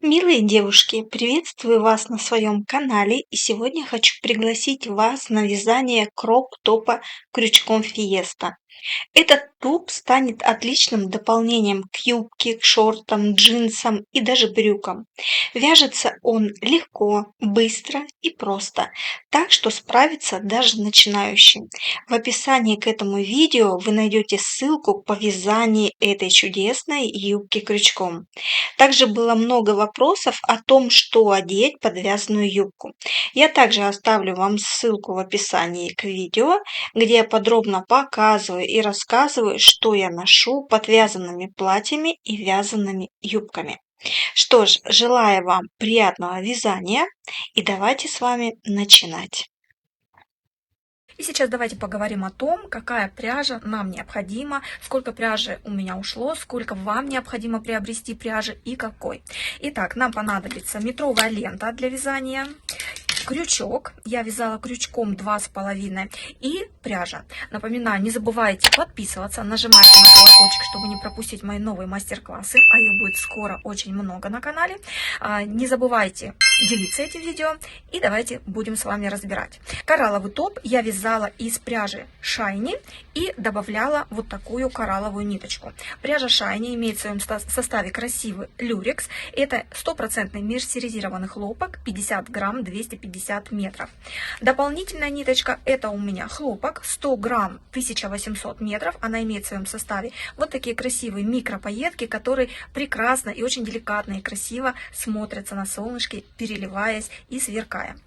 Милые девушки, приветствую вас на своем канале и сегодня хочу пригласить вас на вязание кроп-топа крючком Фиеста. Этот топ станет отличным дополнением к юбке, к шортам, джинсам и даже брюкам. Вяжется он легко, быстро и просто, так что справится даже начинающим. В описании к этому видео вы найдете ссылку по вязанию этой чудесной юбки крючком. Также было много вопросов о том, что одеть под вязаную юбку. Я также оставлю вам ссылку в описании к видео, где я подробно показываю и рассказываю, что я ношу под вязаными платьями и вязаными юбками. Что ж, желаю вам приятного вязания и давайте с вами начинать. И сейчас давайте поговорим о том, какая пряжа нам необходима, сколько пряжи у меня ушло, сколько вам необходимо приобрести пряжи и какой. Итак, нам понадобится метровая лента для вязания, крючок, я вязала крючком 2,5, и пряжа. Напоминаю, не забывайте подписываться, нажимайте на колокольчик, чтобы не пропустить мои новые мастер-классы, а их будет скоро очень много на канале. Не забывайте делиться этим видео, и давайте будем с вами разбирать. Коралловый топ я вязала из пряжи Shiny и добавляла вот такую коралловую ниточку. Пряжа Shiny имеет в своем составе красивый люрекс. Это 100% мерсеризированный хлопок, 50 грамм, 250 метров. Дополнительная ниточка — это у меня хлопок, 100 грамм, 1800 метров. Она имеет в своем составе вот такие красивые микропаетки, которые прекрасно и очень деликатно и красиво смотрятся на солнышке, переливаясь и сверкая.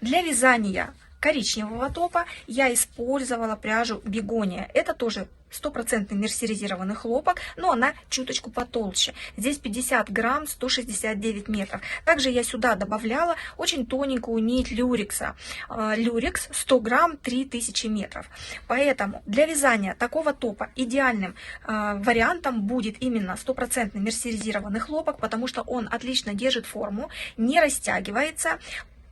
Для вязания коричневого топа я использовала пряжу Бегония. Это тоже 100% мерсеризированный хлопок, но она чуточку потолще. Здесь 50 грамм, 169 метров. Также я сюда добавляла очень тоненькую нить люрекса. Люрекс 100 грамм, 3000 метров. Поэтому для вязания такого топа идеальным вариантом будет именно 100% мерсеризированный хлопок, потому что он отлично держит форму, не растягивается.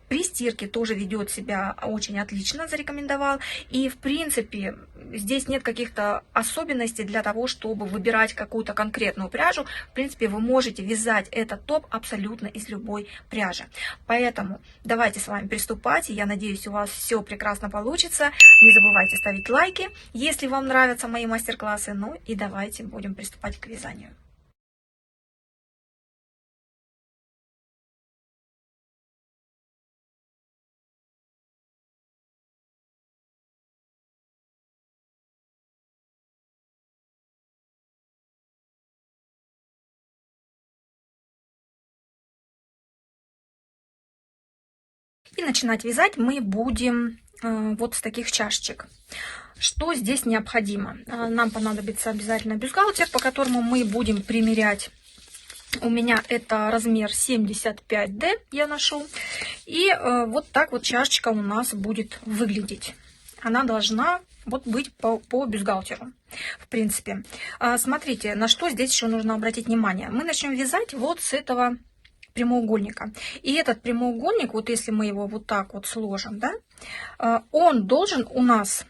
При стирке тоже ведет себя очень отлично, зарекомендовал. И, в принципе, здесь нет каких-то особенностей для того, чтобы выбирать какую-то конкретную пряжу. В принципе, вы можете вязать этот топ абсолютно из любой пряжи. Поэтому давайте с вами приступать. Я надеюсь, у вас все прекрасно получится. Не забывайте ставить лайки, если вам нравятся мои мастер-классы. Ну и давайте будем приступать к вязанию. И начинать вязать мы будем вот с таких чашечек. Что здесь необходимо? Нам понадобится обязательно бюстгальтер, по которому мы будем примерять. У меня это размер 75D я ношу. И вот так вот чашечка у нас будет выглядеть. Она должна вот быть по бюстгальтеру, в принципе. Смотрите, на что здесь еще нужно обратить внимание. Мы начнем вязать вот с этого прямоугольника. И этот прямоугольник, вот если мы его вот так вот сложим, да, он должен у нас...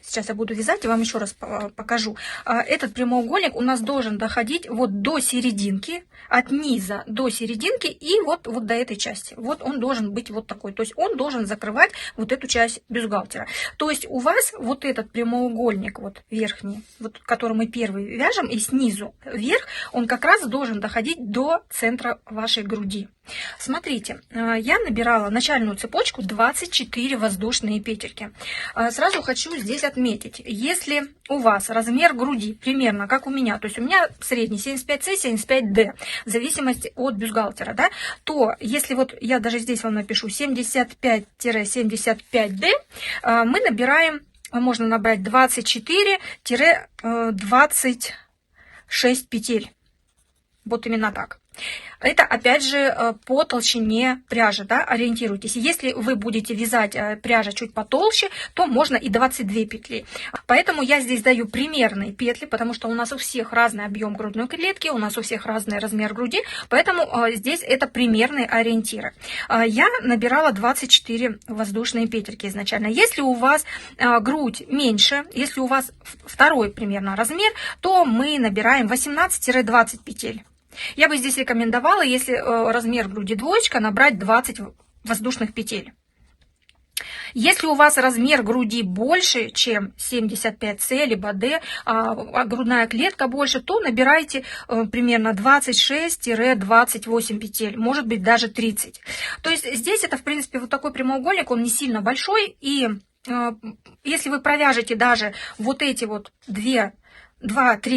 Сейчас я буду вязать и вам еще раз покажу. Этот прямоугольник у нас должен доходить вот до серединки, от низа до серединки и вот до этой части. Вот он должен быть вот такой. То есть он должен закрывать вот эту часть бюстгальтера. То есть у вас вот этот прямоугольник, вот верхний, вот который мы первый вяжем, и снизу вверх, он как раз должен доходить до центра вашей груди. Смотрите, я набирала начальную цепочку 24 воздушные петельки. Сразу хочу здесь отметить, если у вас размер груди примерно как у меня, то есть у меня средний 75C, 75D, в зависимости от бюстгальтера, да, то если вот я даже здесь вам напишу 75-75D, мы набираем, можно набрать 24-26 петель. Вот именно так. Это, опять же, по толщине пряжи, да, ориентируйтесь. Если вы будете вязать пряжа чуть потолще, то можно и 22 петли. Поэтому я здесь даю примерные петли, потому что у нас у всех разный объем грудной клетки, у нас у всех разный размер груди, поэтому здесь это примерные ориентиры. Я набирала 24 воздушные петельки изначально. Если у вас грудь меньше, если у вас второй примерно размер, то мы набираем 18-20 петель. Я бы здесь рекомендовала, если размер груди двоечка, набрать 20 воздушных петель. Если у вас размер груди больше, чем 75С либо D, а грудная клетка больше, то набирайте примерно 26-28 петель, может быть даже 30. То есть здесь это, в принципе, вот такой прямоугольник, он не сильно большой, и если вы провяжете даже вот эти вот 2-3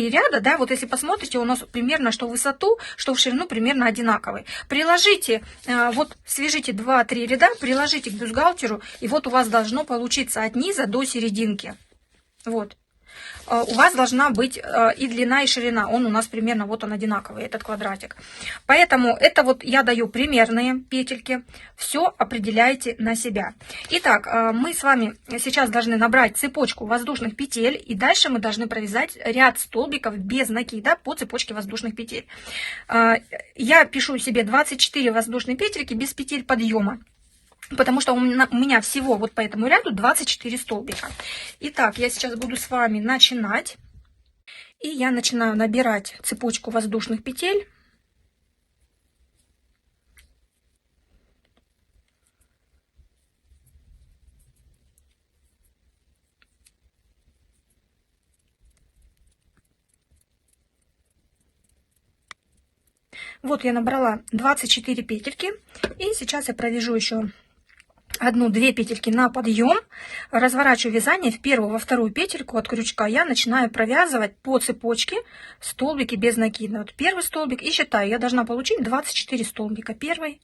ряда, да, вот если посмотрите, у нас примерно что в высоту, что в ширину примерно одинаковые. Приложите, вот свяжите 2-3 ряда, приложите к бюстгальтеру, и вот у вас должно получиться от низа до серединки. Вот. У вас должна быть и длина, и ширина. Он у нас примерно, вот он одинаковый, этот квадратик. Поэтому это вот я даю примерные петельки. Все определяйте на себя. Итак, мы с вами сейчас должны набрать цепочку воздушных петель. И дальше мы должны провязать ряд столбиков без накида по цепочке воздушных петель. Я пишу себе 24 воздушные петельки без петель подъема. Потому что у меня всего вот по этому ряду 24 столбика. Итак, я сейчас буду с вами начинать. И я начинаю набирать цепочку воздушных петель. Вот я набрала 24 петельки. И сейчас я провяжу еще 1-2 петельки на подъем, разворачиваю вязание в первую, во вторую петельку от крючка. Я начинаю провязывать по цепочке столбики без накида. Вот первый столбик и считаю, я должна получить 24 столбика. Первый,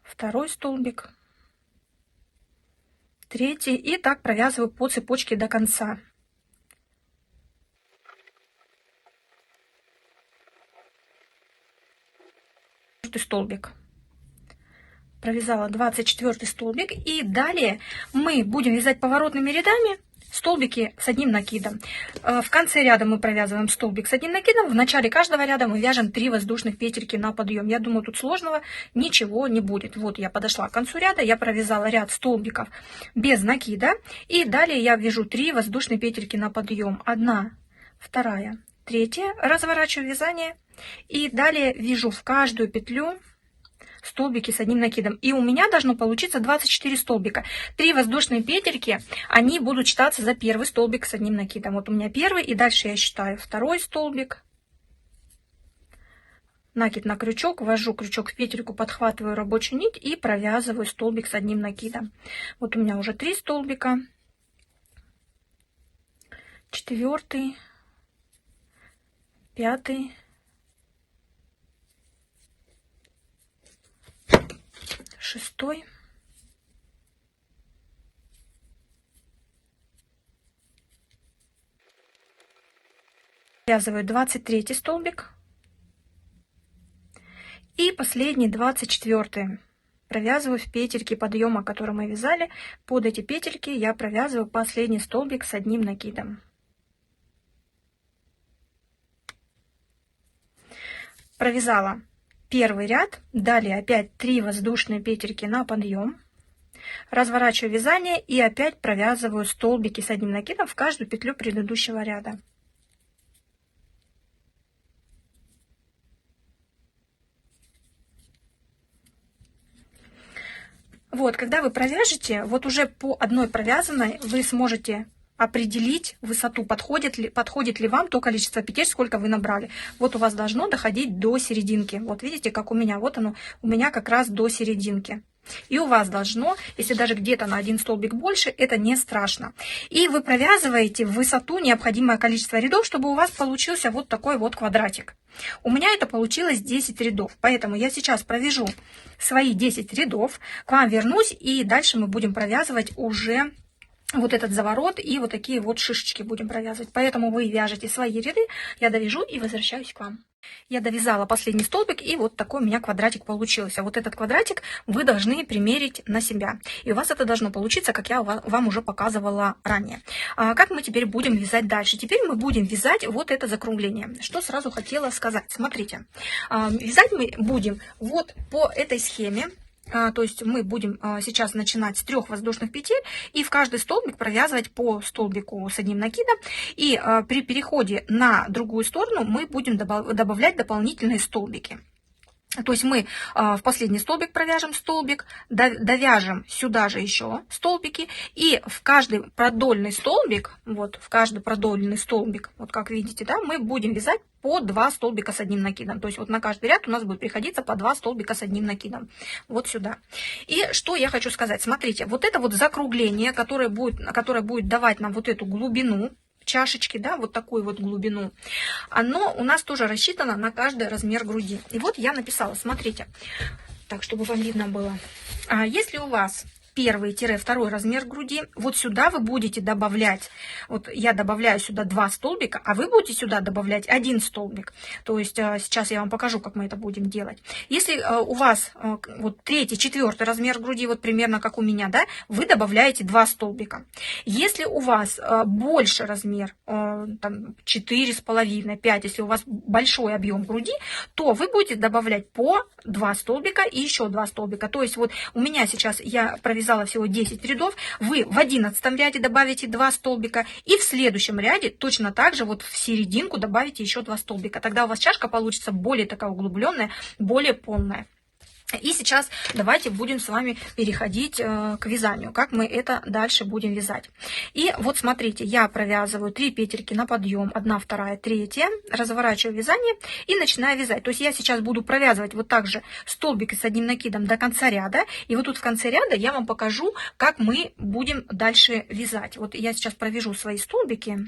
второй столбик, третий, и так провязываю по цепочке до конца. Столбик. Провязала 24 столбик, и далее мы будем вязать поворотными рядами столбики с одним накидом. В конце ряда мы провязываем столбик с одним накидом, в начале каждого ряда мы вяжем 3 воздушных петельки на подъем. Я думаю, тут сложного ничего не будет. Вот я подошла к концу ряда, я провязала ряд столбиков без накида, и далее я вяжу 3 воздушные петельки на подъем. 1, 2, 3, разворачиваю вязание, и далее вяжу в каждую петлю столбики с одним накидом. И у меня должно получиться 24 столбика. 3 воздушные петельки, они будут считаться за первый столбик с одним накидом. Вот у меня первый, и дальше я считаю второй столбик. Накид на крючок, ввожу крючок в петельку, подхватываю рабочую нить и провязываю столбик с одним накидом. Вот у меня уже 3 столбика. 4, 5, 6, 23 столбик и последний 24. Провязываю в петельки подъема, которые мы вязали. Под эти петельки я провязываю последний столбик с одним накидом. Провязала первый ряд, далее опять 3 воздушные петельки на подъем, разворачиваю вязание и опять провязываю столбики с одним накидом в каждую петлю предыдущего ряда. Вот, когда вы провяжете, вот уже по одной провязанной вы сможете определить высоту, подходит ли вам то количество петель, сколько вы набрали. Вот у вас должно доходить до серединки. Вот видите, как у меня, вот оно, у меня как раз до серединки. И у вас должно, если даже где-то на один столбик больше, это не страшно. И вы провязываете в высоту необходимое количество рядов, чтобы у вас получился вот такой вот квадратик. У меня это получилось 10 рядов, поэтому я сейчас провяжу свои 10 рядов, к вам вернусь, и дальше мы будем провязывать уже вот этот заворот, и вот такие вот шишечки будем провязывать. Поэтому вы вяжете свои ряды, я довяжу и возвращаюсь к вам. Я довязала последний столбик, и вот такой у меня квадратик получился. Вот этот квадратик вы должны примерить на себя. И у вас это должно получиться, как я вам уже показывала ранее. Как мы теперь будем вязать дальше? Теперь мы будем вязать вот это закругление. Что сразу хотела сказать. Смотрите, вязать мы будем вот по этой схеме. То есть мы будем сейчас начинать с 3 воздушных петель и в каждый столбик провязывать по столбику с одним накидом. И при переходе на другую сторону мы будем добавлять дополнительные столбики. То есть мы в последний столбик провяжем столбик, довяжем сюда же еще столбики, и в каждый продольный столбик, вот как видите, да, мы будем вязать по 2 столбика с одним накидом. То есть вот на каждый ряд у нас будет приходиться по 2 столбика с одним накидом. Вот сюда. И что я хочу сказать. Смотрите, вот это вот закругление, которое будет давать нам вот эту глубину чашечки, да, вот такую вот глубину, оно у нас тоже рассчитано на каждый размер груди. И вот я написала, смотрите, так, чтобы вам видно было. Если у вас 1-2 размер груди, вот сюда вы будете добавлять, вот я добавляю сюда 2 столбика, а вы будете сюда добавлять 1 столбик. То есть сейчас я вам покажу, как мы это будем делать. Если у вас вот 3-4 размер груди, вот примерно как у меня, да, вы добавляете 2 столбика. Если у вас больше размер, там 4,5, 5, если у вас большой объем груди, то вы будете добавлять по 2 столбика и еще 2 столбика. То есть вот у меня сейчас я провязала всего 10 рядов, вы в 11 ряде добавите 2 столбика и в следующем ряде точно так же вот в серединку добавите еще 2 столбика. Тогда у вас чашка получится более такая углубленная, более полная. И сейчас давайте будем с вами переходить к вязанию, как мы это дальше будем вязать. И вот смотрите, я провязываю 3 петельки на подъем, 1, 2, 3, разворачиваю вязание и начинаю вязать. То есть я сейчас буду провязывать вот так же столбик с одним накидом до конца ряда. И вот тут в конце ряда я вам покажу, как мы будем дальше вязать. Вот я сейчас провяжу свои столбики.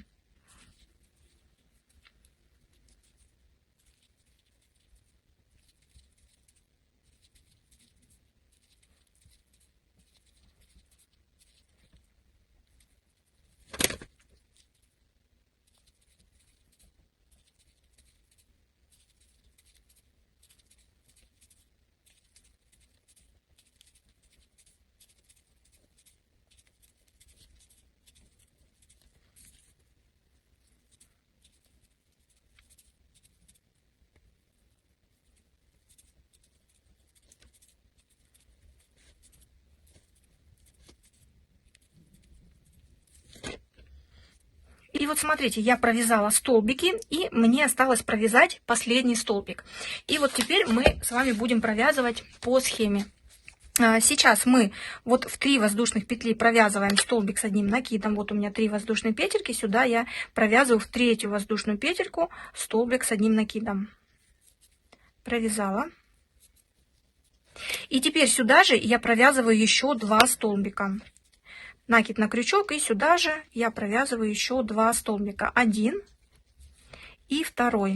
И вот смотрите, я провязала столбики, и мне осталось провязать последний столбик. И вот теперь мы с вами будем провязывать по схеме. Сейчас мы вот в 3 воздушных петли провязываем столбик с одним накидом. Вот у меня 3 воздушные петельки. Сюда я провязываю в 3-ю воздушную петельку столбик с одним накидом. Провязала. И теперь сюда же я провязываю еще 2 столбика. Накид на крючок, и сюда же я провязываю еще 2 столбика. 1 и 2.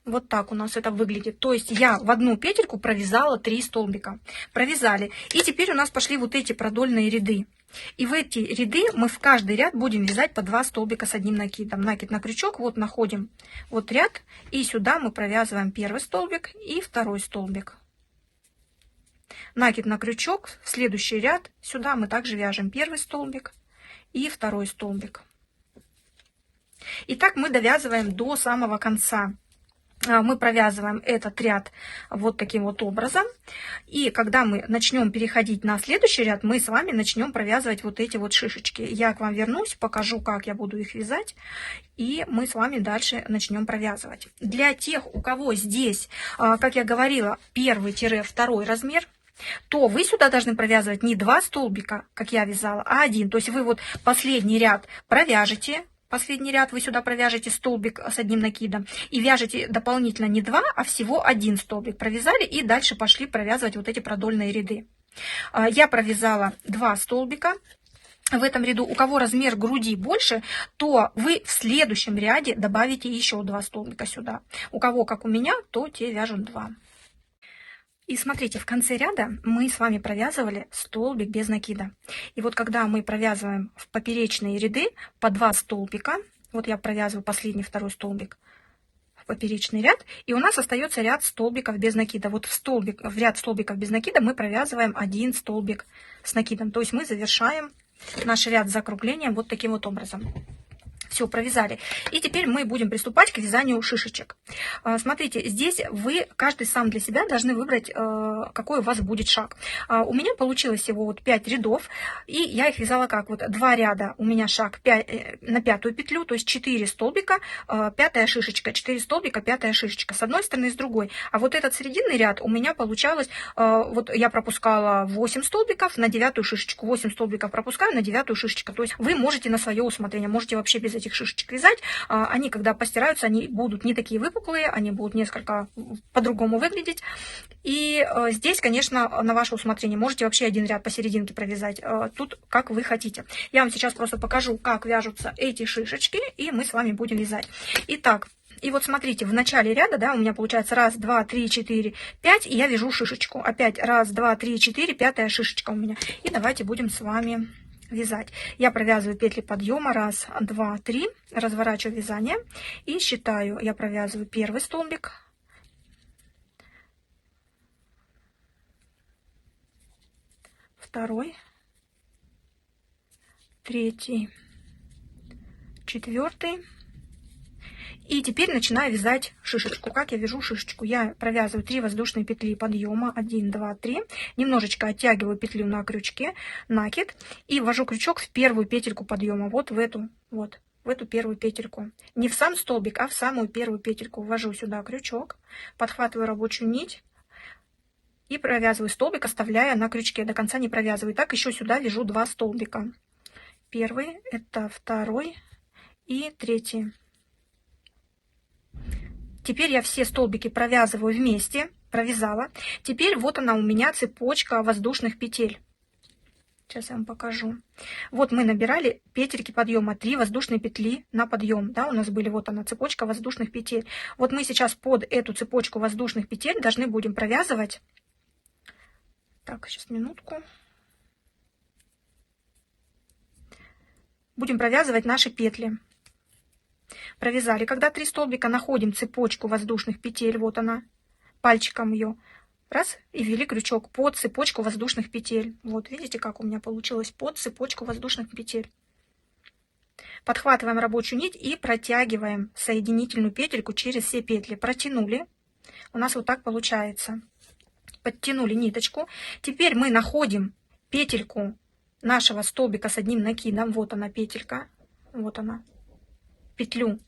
Вот так у нас это выглядит. То есть я в одну петельку провязала 3 столбика. Провязали. И теперь у нас пошли вот эти продольные ряды. И в эти ряды мы в каждый ряд будем вязать по 2 столбика с одним накидом. Накид на крючок, вот находим вот ряд, и сюда мы провязываем 1 столбик и 2 столбик. Накид на крючок, в следующий ряд, сюда мы также вяжем 1 столбик и 2 столбик. И так мы довязываем до самого конца. Мы провязываем этот ряд вот таким вот образом. И когда мы начнем переходить на следующий ряд, мы с вами начнем провязывать вот эти вот шишечки. Я к вам вернусь, покажу, как я буду их вязать. И мы с вами дальше начнем провязывать. Для тех, у кого здесь, как я говорила, 1-2 размер, то вы сюда должны провязывать не 2 столбика, как я вязала, а 1. То есть вы вот последний ряд провяжете. Последний ряд вы сюда провяжете столбик с одним накидом и вяжете дополнительно не 2, а всего 1 столбик. Провязали и дальше пошли провязывать вот эти продольные ряды. Я провязала 2 столбика в этом ряду. У кого размер груди больше, то вы в следующем ряде добавите еще 2 столбика сюда. У кого, как у меня, то те вяжут 2. И смотрите, в конце ряда мы с вами провязывали столбик без накида. И вот когда мы провязываем в поперечные ряды по 2 столбика, вот я провязываю последний 2 столбик в поперечный ряд, и у нас остается ряд столбиков без накида. Вот в ряд столбиков без накида мы провязываем 1 столбик с накидом. То есть мы завершаем наш ряд с закруглением вот таким вот образом. Все, провязали. И теперь мы будем приступать к вязанию шишечек. Смотрите, здесь вы каждый сам для себя должны выбрать, какой у вас будет шаг. У меня получилось всего вот 5 рядов, и я их вязала как? Вот 2 ряда у меня шаг 5, на 5-ю петлю, то есть 4 столбика, 5-я шишечка, 4 столбика, 5-я шишечка, с одной стороны и с другой. А вот этот срединный ряд у меня получалось, вот я пропускала 8 столбиков на 9-ю шишечку, 8 столбиков пропускаю на 9-ю шишечку. То есть вы можете на свое усмотрение, можете вообще без этих шишечек вязать. Они, когда постираются, они будут не такие выпуклые, они будут несколько по-другому выглядеть. И здесь, конечно, на ваше усмотрение, можете вообще один ряд посерединке провязать, тут как вы хотите. Я вам сейчас просто покажу, как вяжутся эти шишечки, и мы с вами будем вязать. Итак, и вот смотрите, в начале ряда, да, у меня получается 1, 2, 3, 4, 5, и я вяжу шишечку. Опять 1, 2, 3, 4, 5-я шишечка у меня. И давайте будем с вами вязать. Я провязываю петли подъема 1, 2, 3, разворачиваю вязание и считаю. Я провязываю первый столбик, второй, третий, 4. И теперь начинаю вязать шишечку. Как я вяжу шишечку? Я провязываю 3 воздушные петли подъема, 1, 2, 3, немножечко оттягиваю петлю на крючке, накид, и ввожу крючок в первую петельку подъема, вот в эту первую петельку. Не в сам столбик, а в самую первую петельку. Ввожу сюда крючок, подхватываю рабочую нить и провязываю столбик, оставляя на крючке, до конца не провязываю. Так еще сюда вяжу 2 столбика. Первый, это второй и третий. Теперь я все столбики провязываю вместе, провязала. Теперь вот она у меня цепочка воздушных петель. Сейчас я вам покажу. Вот мы набирали петельки подъема, 3 воздушные петли на подъем. Да, у нас были, вот она, цепочка воздушных петель. Вот мы сейчас под эту цепочку воздушных петель должны будем провязывать. Так, сейчас минутку. Будем провязывать наши петли. Провязали. Когда 3 столбика, находим цепочку воздушных петель, вот она, пальчиком ее, раз, и ввели крючок под цепочку воздушных петель. Вот, видите, как у меня получилось под цепочку воздушных петель. Подхватываем рабочую нить и протягиваем соединительную петельку через все петли. Протянули. У нас вот так получается. Подтянули ниточку. Теперь мы находим петельку нашего столбика с одним накидом. Вот она петелька. Вот она. Петлю,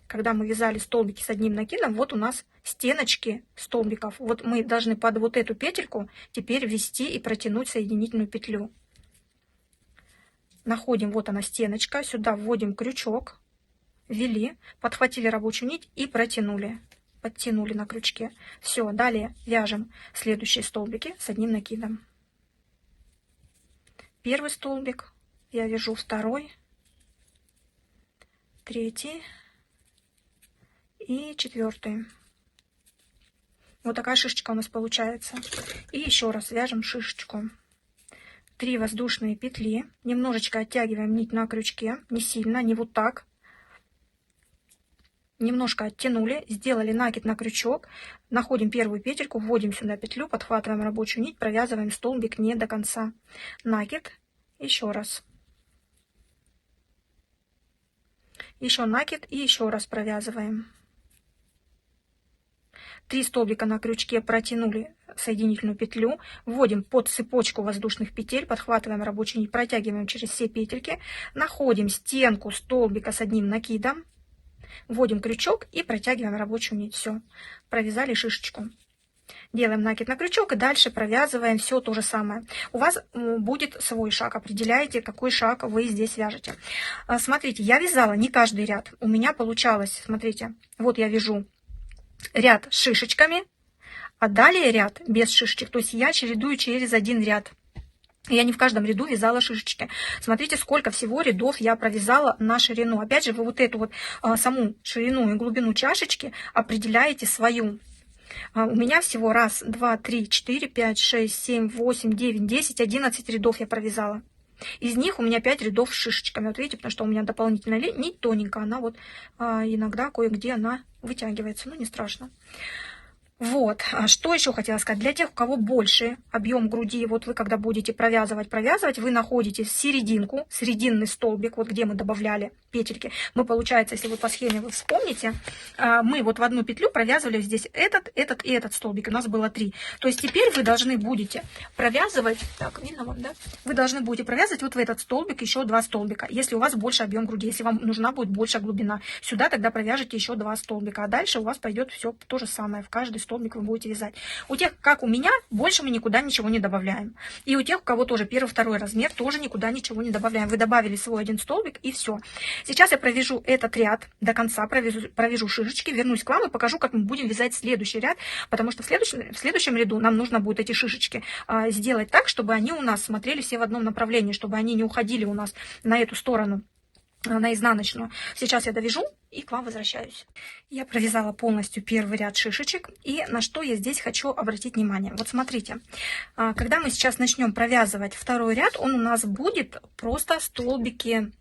когда мы вязали столбики с одним накидом, вот у нас стеночки столбиков. Вот мы должны под вот эту петельку теперь ввести и протянуть соединительную петлю. Находим, вот она стеночка, сюда вводим крючок, ввели, подхватили рабочую нить и протянули, подтянули на крючке. Все, далее вяжем следующие столбики с одним накидом. Первый столбик, я вяжу второй, третий и 4. Вот такая шишечка у нас получается. И еще раз вяжем шишечку. 3 воздушные петли. Немножечко оттягиваем нить на крючке. Не сильно, не вот так. Немножко оттянули. Сделали накид на крючок. Находим первую петельку, вводим сюда петлю, подхватываем рабочую нить, провязываем столбик не до конца. Накид. Еще раз. Еще накид и еще раз провязываем. 3 столбика на крючке, протянули соединительную петлю, вводим под цепочку воздушных петель, подхватываем рабочую нить, протягиваем через все петельки, находим стенку столбика с одним накидом, вводим крючок и протягиваем рабочую нить. Все, провязали шишечку. Делаем накид на крючок и дальше провязываем все то же самое. У вас будет свой шаг, определяете, какой шаг вы здесь вяжете. Смотрите, я вязала не каждый ряд. У меня получалось, смотрите, вот я вяжу ряд с шишечками, а далее ряд без шишечек. То есть я чередую через один ряд. Я не в каждом ряду вязала шишечки. Смотрите, сколько всего рядов я провязала на ширину. Опять же, вы вот эту вот саму ширину и глубину чашечки определяете свою. У меня всего 1, 2, 3, 4, 5, 6, 7, 8, 9, 10, 11 рядов я провязала. Из них у меня 5 рядов с шишечками. Вот видите, потому что у меня дополнительная нить тоненькая. Она вот иногда кое-где она вытягивается. Ну, не страшно. Вот, что еще хотела сказать. Для тех, у кого больше объем груди, вот вы когда будете провязывать, вы находите серединку, срединный столбик, вот где мы добавляли петельки. Мы, получается, если вот по схеме вы вспомните, мы вот в одну петлю провязывали здесь этот и этот столбик. У нас было 3. То есть теперь вы должны будете провязывать, так, видно вам, да? Вы должны будете провязывать вот в этот столбик еще 2 столбика, если у вас больше объем груди, если вам нужна будет большая глубина. Сюда тогда провяжете еще 2 столбика, а дальше у вас пойдет все то же самое. В каждый столбик вы будете вязать. У тех, как у меня, больше мы никуда ничего не добавляем. И у тех, у кого тоже 1-2 размер, тоже никуда ничего не добавляем. Вы добавили свой один столбик и все. Сейчас я провяжу этот ряд до конца, провяжу шишечки, вернусь к вам и покажу, как мы будем вязать следующий ряд, потому что в следующем ряду нам нужно будет эти шишечки сделать так, чтобы они у нас смотрели все в одном направлении, чтобы они не уходили у нас на эту сторону, на изнаночную. Сейчас я довяжу и к вам возвращаюсь. Я провязала полностью первый ряд шишечек, и на что я здесь хочу обратить внимание. Вот смотрите, когда мы сейчас начнем провязывать второй ряд, он у нас будет просто столбики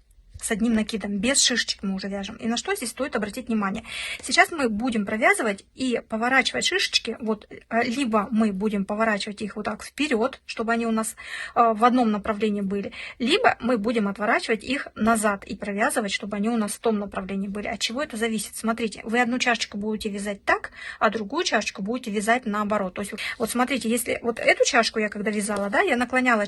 с одним накидом, без шишечек мы уже вяжем. И на что здесь стоит обратить внимание. Сейчас мы будем провязывать и поворачивать шишечки, вот, либо мы будем поворачивать их вот так вперед, чтобы они у нас в одном направлении были, либо мы будем отворачивать их назад и провязывать, чтобы они у нас в том направлении были. От чего это зависит? Смотрите, вы одну чашечку будете вязать так, а другую чашечку будете вязать наоборот. То есть вот смотрите, если вот эту чашку я когда вязала, да, я наклоняла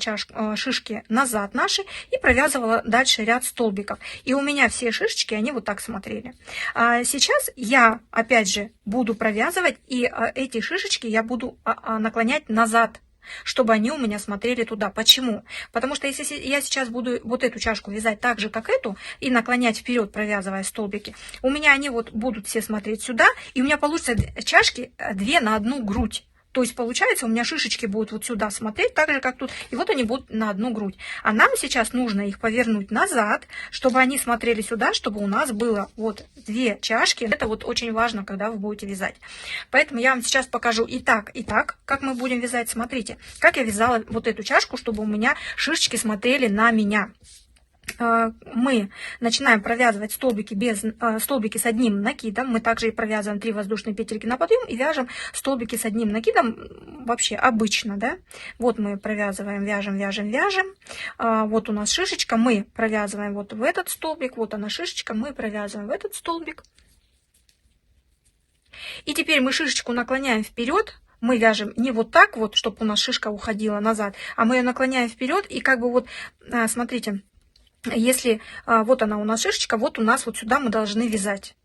шишки назад наши и провязывала дальше ряд столбиков. И у меня все шишечки, они вот так смотрели. А сейчас я, опять же, буду провязывать, и эти шишечки я буду наклонять назад, чтобы они у меня смотрели туда. Почему? Потому что если я сейчас буду вот эту чашку вязать так же, как эту, и наклонять вперед, провязывая столбики, у меня они вот будут все смотреть сюда, и у меня получится чашки 2 на 1 грудь. То есть, получается, у меня шишечки будут вот сюда смотреть, так же, как тут, и вот они будут на 1 грудь. А нам сейчас нужно их повернуть назад, чтобы они смотрели сюда, чтобы у нас было вот 2 чашки. Это вот очень важно, когда вы будете вязать. Поэтому я вам сейчас покажу и так, как мы будем вязать. Смотрите, как я вязала вот эту чашку, чтобы у меня шишечки смотрели на меня. Мы начинаем провязывать столбики с одним накидом. Мы также и провязываем 3 воздушные петельки на подъем и вяжем столбики с одним накидом вообще обычно, да. Вот мы провязываем, вяжем. Вот у нас шишечка, мы провязываем вот в этот столбик, вот она шишечка, мы провязываем в этот столбик. И теперь мы шишечку наклоняем вперед. Мы вяжем не вот так вот, чтобы у нас шишка уходила назад, а мы ее наклоняем вперед и как бы вот, смотрите, если вот она у нас шишечка, вот у нас вот сюда мы должны вязать.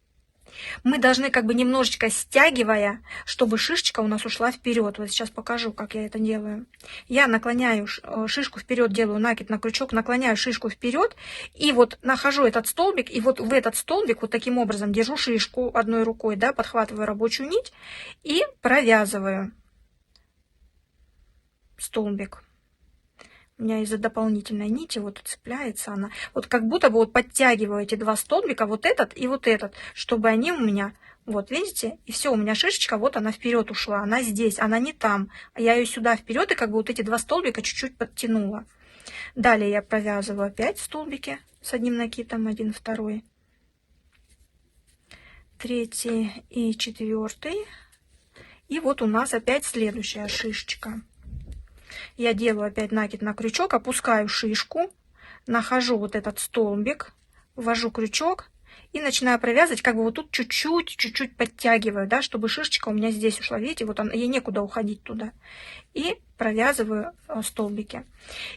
Мы должны как бы немножечко стягивая, чтобы шишечка у нас ушла вперед. Вот сейчас покажу, как я это делаю. Я наклоняю шишку вперед, делаю накид на крючок, наклоняю шишку вперед и вот нахожу этот столбик, и вот в этот столбик вот таким образом держу шишку одной рукой, да, подхватываю рабочую нить и провязываю столбик. У меня из-за дополнительной нити вот цепляется она. Вот как будто бы вот подтягиваю эти 2 столбика, вот этот и вот этот, чтобы они у меня, вот видите, и все, у меня шишечка, вот она вперед ушла, она здесь, она не там. Я ее сюда вперед и как бы вот эти 2 столбика чуть-чуть подтянула. Далее я провязываю опять столбики с одним накидом, 1, 2, 3 и 4. И вот у нас опять следующая шишечка. Я делаю опять накид на крючок, опускаю шишку, нахожу вот этот столбик, ввожу крючок и начинаю провязывать, как бы вот тут чуть-чуть подтягиваю, да, чтобы шишечка у меня здесь ушла. Видите, вот ей некуда уходить туда. И провязываю столбики.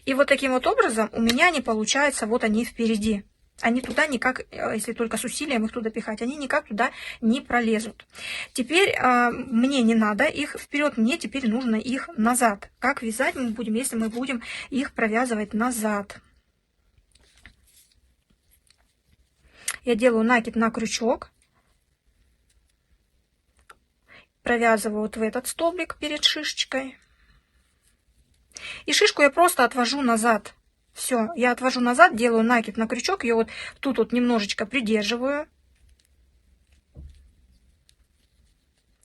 И вот таким вот образом у меня они получаются, вот они впереди. Они туда никак, если только с усилием их туда пихать, они никак туда не пролезут. Теперь мне не надо их вперед, мне теперь нужно их назад. Как вязать мы будем, если мы будем их провязывать назад? Я делаю накид на крючок, провязываю вот в этот столбик перед шишечкой. И шишку я просто отвожу назад. Все, я отвожу назад, делаю накид на крючок, ее вот тут вот немножечко придерживаю.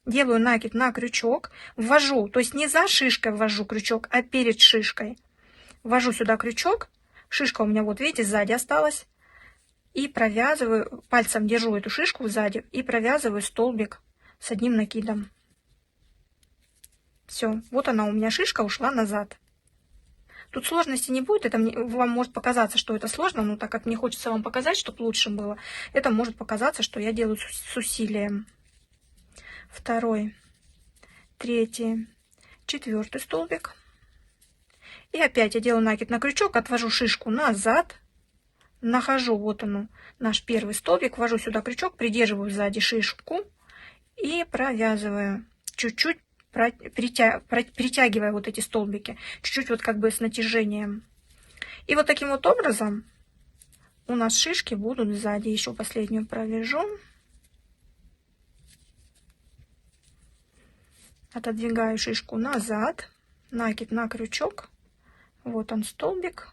Делаю накид на крючок, ввожу, то есть не за шишкой ввожу крючок, а перед шишкой. Ввожу сюда крючок, шишка у меня вот, видите, сзади осталась. И провязываю, пальцем держу эту шишку сзади и провязываю столбик с одним накидом. Все, вот она у меня шишка ушла назад. Тут сложности не будет, это вам может показаться, что это сложно, но так как мне хочется вам показать, чтобы лучше было, это может показаться, что я делаю с усилием. Второй, третий, четвертый столбик. И опять я делаю накид на крючок, отвожу шишку назад, нахожу, вот он, наш первый столбик, ввожу сюда крючок, придерживаю сзади шишку и провязываю. Чуть-чуть притягивая вот эти столбики, чуть-чуть вот как бы с натяжением. И вот таким вот образом у нас шишки будут сзади. Еще последнюю провяжу. Отодвигаю шишку назад, накид на крючок. Вот он столбик.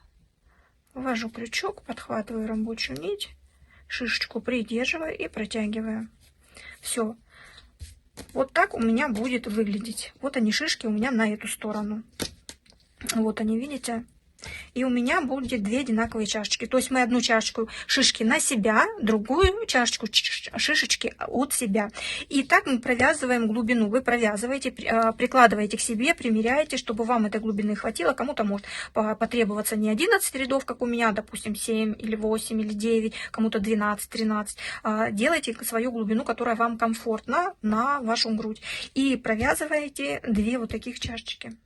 Ввожу крючок, подхватываю рабочую нить, шишечку придерживаю и протягиваю. Все. Вот так у меня будет выглядеть. Вот они, шишки у меня на эту сторону. Вот они, видите? И у меня будет две одинаковые чашечки. То есть мы одну чашечку шишки на себя, другую чашечку шишечки от себя. И так мы провязываем глубину. Вы провязываете, прикладываете к себе, примеряете, чтобы вам этой глубины хватило. Кому-то может потребоваться не 11 рядов, как у меня, допустим, 7 или 8 или 9, кому-то 12-13. Делайте свою глубину, которая вам комфортна на вашу грудь. И провязываете две вот таких чашечки.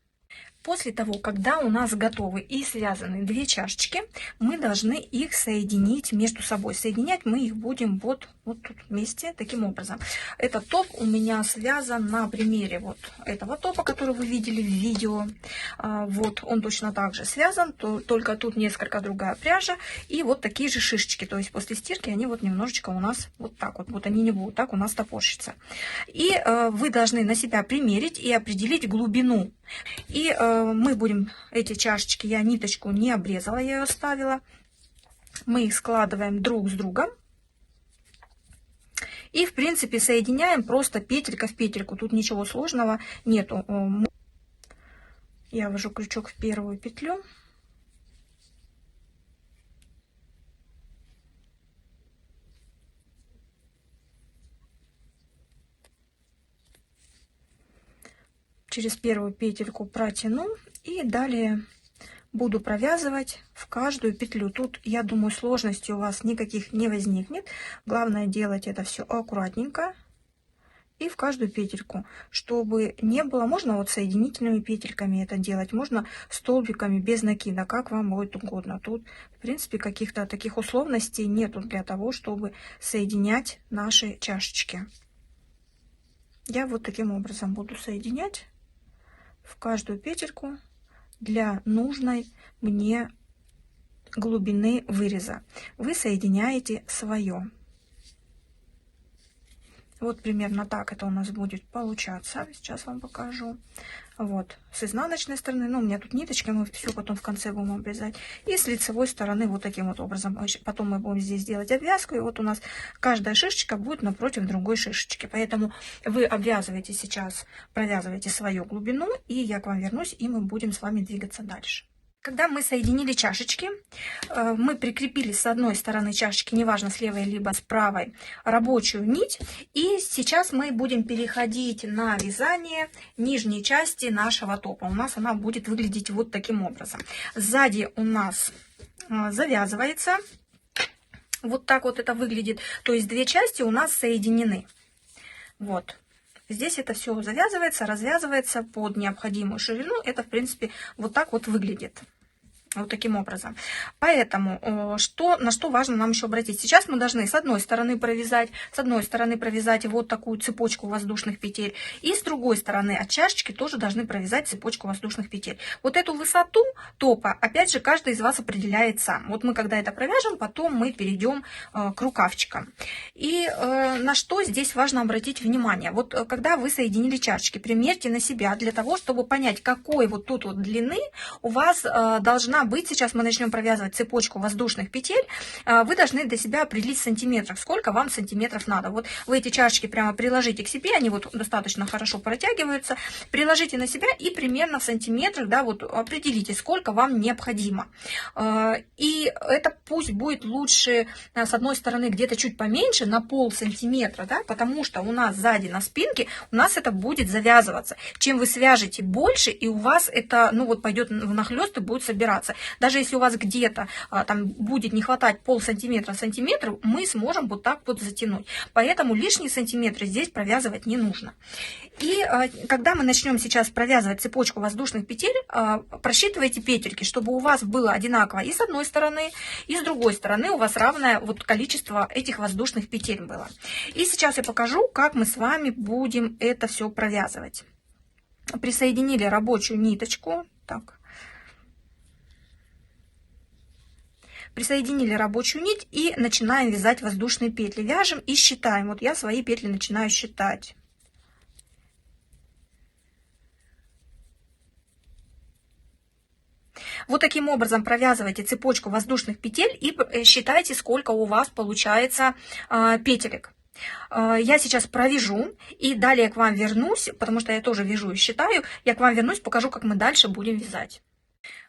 После того, когда у нас готовы и связаны две чашечки, мы должны их соединить между собой. Соединять мы их будем вот тут вместе, таким образом. Этот топ у меня связан на примере вот этого топа, который вы видели в видео. Вот он точно так же связан, только тут несколько другая пряжа. И вот такие же шишечки. То есть после стирки они вот немножечко у нас вот так вот. Вот они не будут так у нас топорщиться. И вы должны на себя примерить и определить глубину. И мы будем эти чашечки, я ниточку не обрезала, я ее оставила. Мы их складываем друг с другом. И, в принципе, соединяем просто петелька в петельку. Тут ничего сложного нету. Я ввожу крючок в первую петлю. Через первую петельку протяну и далее буду провязывать в каждую петлю. Тут, я думаю, сложностей у вас никаких не возникнет. Главное делать это все аккуратненько и в каждую петельку, чтобы не было. Можно вот соединительными петельками это делать, можно столбиками без накида, как вам будет угодно. Тут, в принципе, каких-то таких условностей нету для того, чтобы соединять наши чашечки. Я вот таким образом буду соединять в каждую петельку для нужной мне глубины выреза. Вы соединяете свое. Вот примерно так это у нас будет получаться. Сейчас вам покажу. Вот, с изнаночной стороны, ну, у меня тут ниточки, мы все потом в конце будем обрезать. И с лицевой стороны вот таким вот образом. Потом мы будем здесь делать обвязку, и вот у нас каждая шишечка будет напротив другой шишечки. Поэтому вы обвязываете сейчас, провязываете свою глубину, и я к вам вернусь, и мы будем с вами двигаться дальше. Когда мы соединили чашечки, мы прикрепили с одной стороны чашечки, неважно с левой либо с правой, рабочую нить. И сейчас мы будем переходить на вязание нижней части нашего топа. У нас она будет выглядеть вот таким образом. Сзади у нас завязывается. Вот так вот это выглядит. То есть две части у нас соединены. Вот. Здесь это все завязывается, развязывается под необходимую ширину. Это, в принципе, вот так вот выглядит. Вот таким образом. Поэтому, на что важно нам еще обратить. Сейчас мы должны с одной стороны провязать вот такую цепочку воздушных петель. И с другой стороны от чашечки тоже должны провязать цепочку воздушных петель. Вот эту высоту топа, опять же, каждый из вас определяет сам. Вот мы когда это провяжем, потом мы перейдем к рукавчикам. И на что здесь важно обратить внимание. Вот когда вы соединили чашечки, примерьте на себя для того, чтобы понять, какой вот тут вот длины у вас должна должна быть, сейчас мы начнем провязывать цепочку воздушных петель, вы должны для себя определить в сантиметрах, сколько вам сантиметров надо. Вот вы эти чашечки прямо приложите к себе, они вот достаточно хорошо протягиваются, приложите на себя и примерно в сантиметрах, да, вот определите, сколько вам необходимо. И это пусть будет лучше, с одной стороны, где-то чуть поменьше, на полсантиметра, да, потому что у нас сзади на спинке у нас это будет завязываться. Чем вы свяжете больше, и у вас это, ну вот, пойдет внахлёст и будет собираться. Даже если у вас где-то там будет не хватать полсантиметра, сантиметр, мы сможем вот так вот затянуть. Поэтому лишние сантиметры здесь провязывать не нужно. И когда мы начнем сейчас провязывать цепочку воздушных петель, просчитывайте петельки, чтобы у вас было одинаково и с одной стороны, и с другой стороны у вас равное вот количество этих воздушных петель было. И сейчас я покажу, как мы с вами будем это все провязывать. Присоединили рабочую ниточку. Так. Присоединили рабочую нить и начинаем вязать воздушные петли. Вяжем и считаем. Вот я свои петли начинаю считать. Вот таким образом провязывайте цепочку воздушных петель и считайте, сколько у вас получается петелек. Я сейчас провяжу и далее к вам вернусь, потому что я тоже вяжу и считаю. Я к вам вернусь, покажу, как мы дальше будем вязать.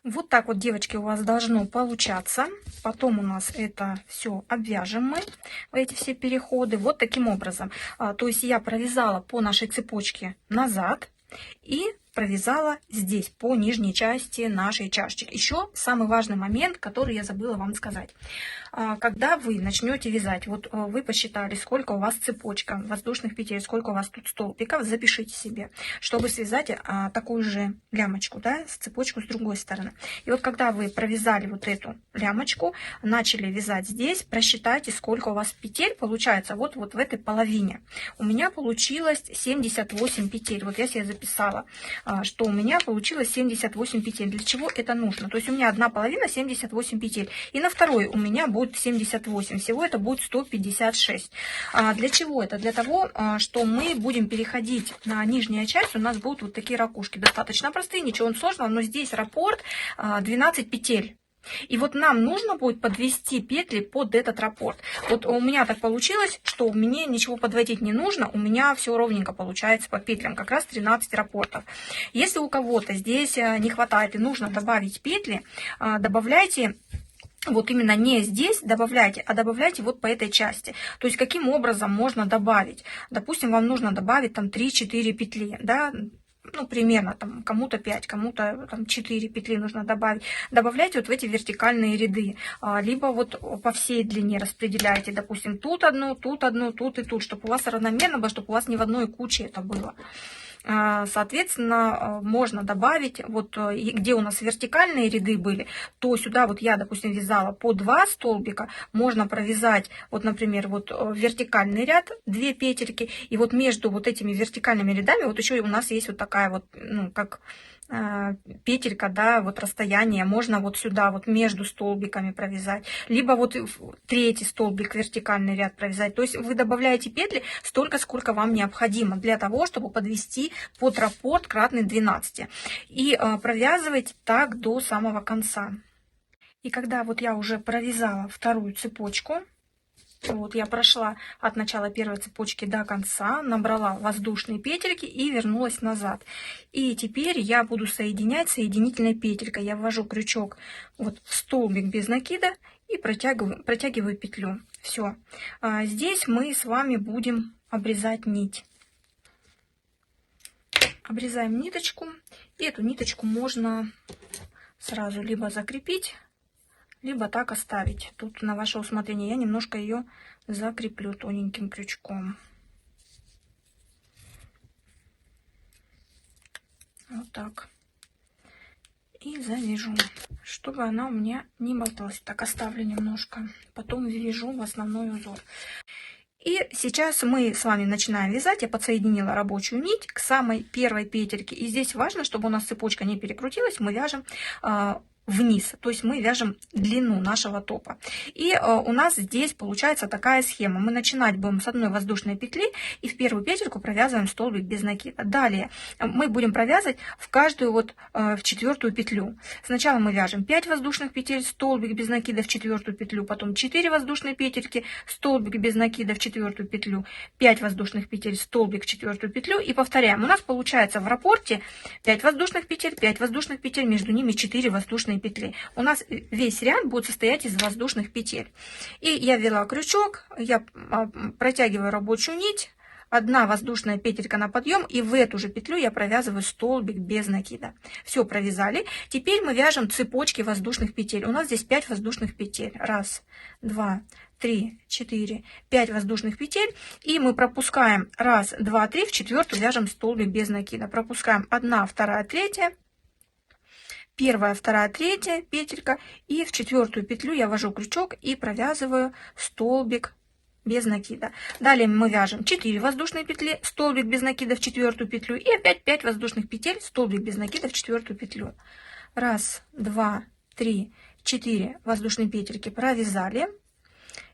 Вот так вот, девочки, у вас должно получаться. Потом у нас это все обвяжем мы, эти все переходы, вот таким образом. То есть я провязала по нашей цепочке назад и провязала здесь по нижней части нашей чашечки. Еще самый важный момент, который я забыла вам сказать. Когда вы начнете вязать, вот вы посчитали, сколько у вас цепочка воздушных петель, сколько у вас тут столбиков, запишите себе, чтобы связать такую же лямочку, да, с цепочку с другой стороны. И вот когда вы провязали вот эту лямочку, начали вязать здесь, просчитайте, сколько у вас петель получается вот в этой половине. У меня получилось 78 петель. Вот я себе записала, что у меня получилось 78 петель. Для чего это нужно? То есть у меня одна половина 78 петель, и на второй у меня будет 78. Всего это будет 156. Для чего это? Для того, что мы будем переходить на нижнюю часть. У нас будут вот такие ракушки. Достаточно простые, ничего сложного, но здесь раппорт 12 петель. И вот нам нужно будет подвести петли под этот раппорт. Вот у меня так получилось, что мне ничего подводить не нужно, у меня все ровненько получается по петлям, как раз 13 раппортов. Если у кого-то здесь не хватает и нужно добавить петли, добавляйте. Вот именно не здесь добавляйте, а добавляйте вот по этой части. То есть каким образом можно добавить? Допустим, вам нужно добавить там 3-4 петли, да, ну, примерно там кому-то 5, кому-то там 4 петли нужно добавить. Добавляйте вот в эти вертикальные ряды, либо вот по всей длине распределяйте, допустим, тут одну, тут и тут, чтобы у вас равномерно было, чтобы у вас не в одной куче это было. Соответственно, можно добавить, вот где у нас вертикальные ряды были, то сюда вот я, допустим, вязала по 2 столбика, можно провязать, вот, например, вот вертикальный ряд, 2 петельки, и вот между вот этими вертикальными рядами вот еще у нас есть вот такая вот, ну, как петелька, да, вот расстояние, можно вот сюда вот между столбиками провязать, либо вот третий столбик, вертикальный ряд провязать. То есть вы добавляете петли столько, сколько вам необходимо для того, чтобы подвести под раппорт кратный 12. И провязывайте так до самого конца. И когда вот я уже провязала вторую цепочку, вот я прошла от начала первой цепочки до конца, набрала воздушные петельки и вернулась назад. И теперь я буду соединять соединительной петелькой. Я ввожу крючок вот в столбик без накида и протягиваю петлю. Все. Здесь мы с вами будем обрезать нить. Обрезаем ниточку. И эту ниточку можно сразу либо закрепить, либо так оставить. Тут на ваше усмотрение. Я немножко ее закреплю тоненьким крючком. Вот так. И завяжу, чтобы она у меня не болталась. Так оставлю немножко. Потом ввяжу в основной узор. И сейчас мы с вами начинаем вязать. Я подсоединила рабочую нить к самой первой петельке. И здесь важно, чтобы у нас цепочка не перекрутилась. Мы вяжем вниз, то есть мы вяжем длину нашего топа. И у нас здесь получается такая схема. Мы начинать будем с одной воздушной петли и в первую петельку провязываем столбик без накида. Далее мы будем провязывать в каждую вот в четвертую петлю. Сначала мы вяжем 5 воздушных петель, столбик без накида в четвертую петлю, потом 4 воздушные петельки, столбик без накида в четвертую петлю, 5 воздушных петель, столбик в четвертую петлю и повторяем. У нас получается в раппорте 5 воздушных петель, 5 воздушных петель, между ними 4 воздушные петли. У нас весь ряд будет состоять из воздушных петель. И я ввела крючок, я протягиваю рабочую нить, одна воздушная петелька на подъем, и в эту же петлю я провязываю столбик без накида. Все провязали. Теперь мы вяжем цепочки воздушных петель. У нас здесь 5 воздушных петель. 1, 2, 3, 4, 5 воздушных петель. И мы пропускаем 1, 2, 3, в четвертую вяжем столбик без накида. Пропускаем 1, 2, 3, первая, вторая, третья петелька, и в четвертую петлю я ввожу крючок и провязываю столбик без накида. Далее мы вяжем 4 воздушные петли, столбик без накида в четвертую петлю и опять 5 воздушных петель, столбик без накида в четвертую петлю. 1, 2, 3, 4 воздушные петельки провязали.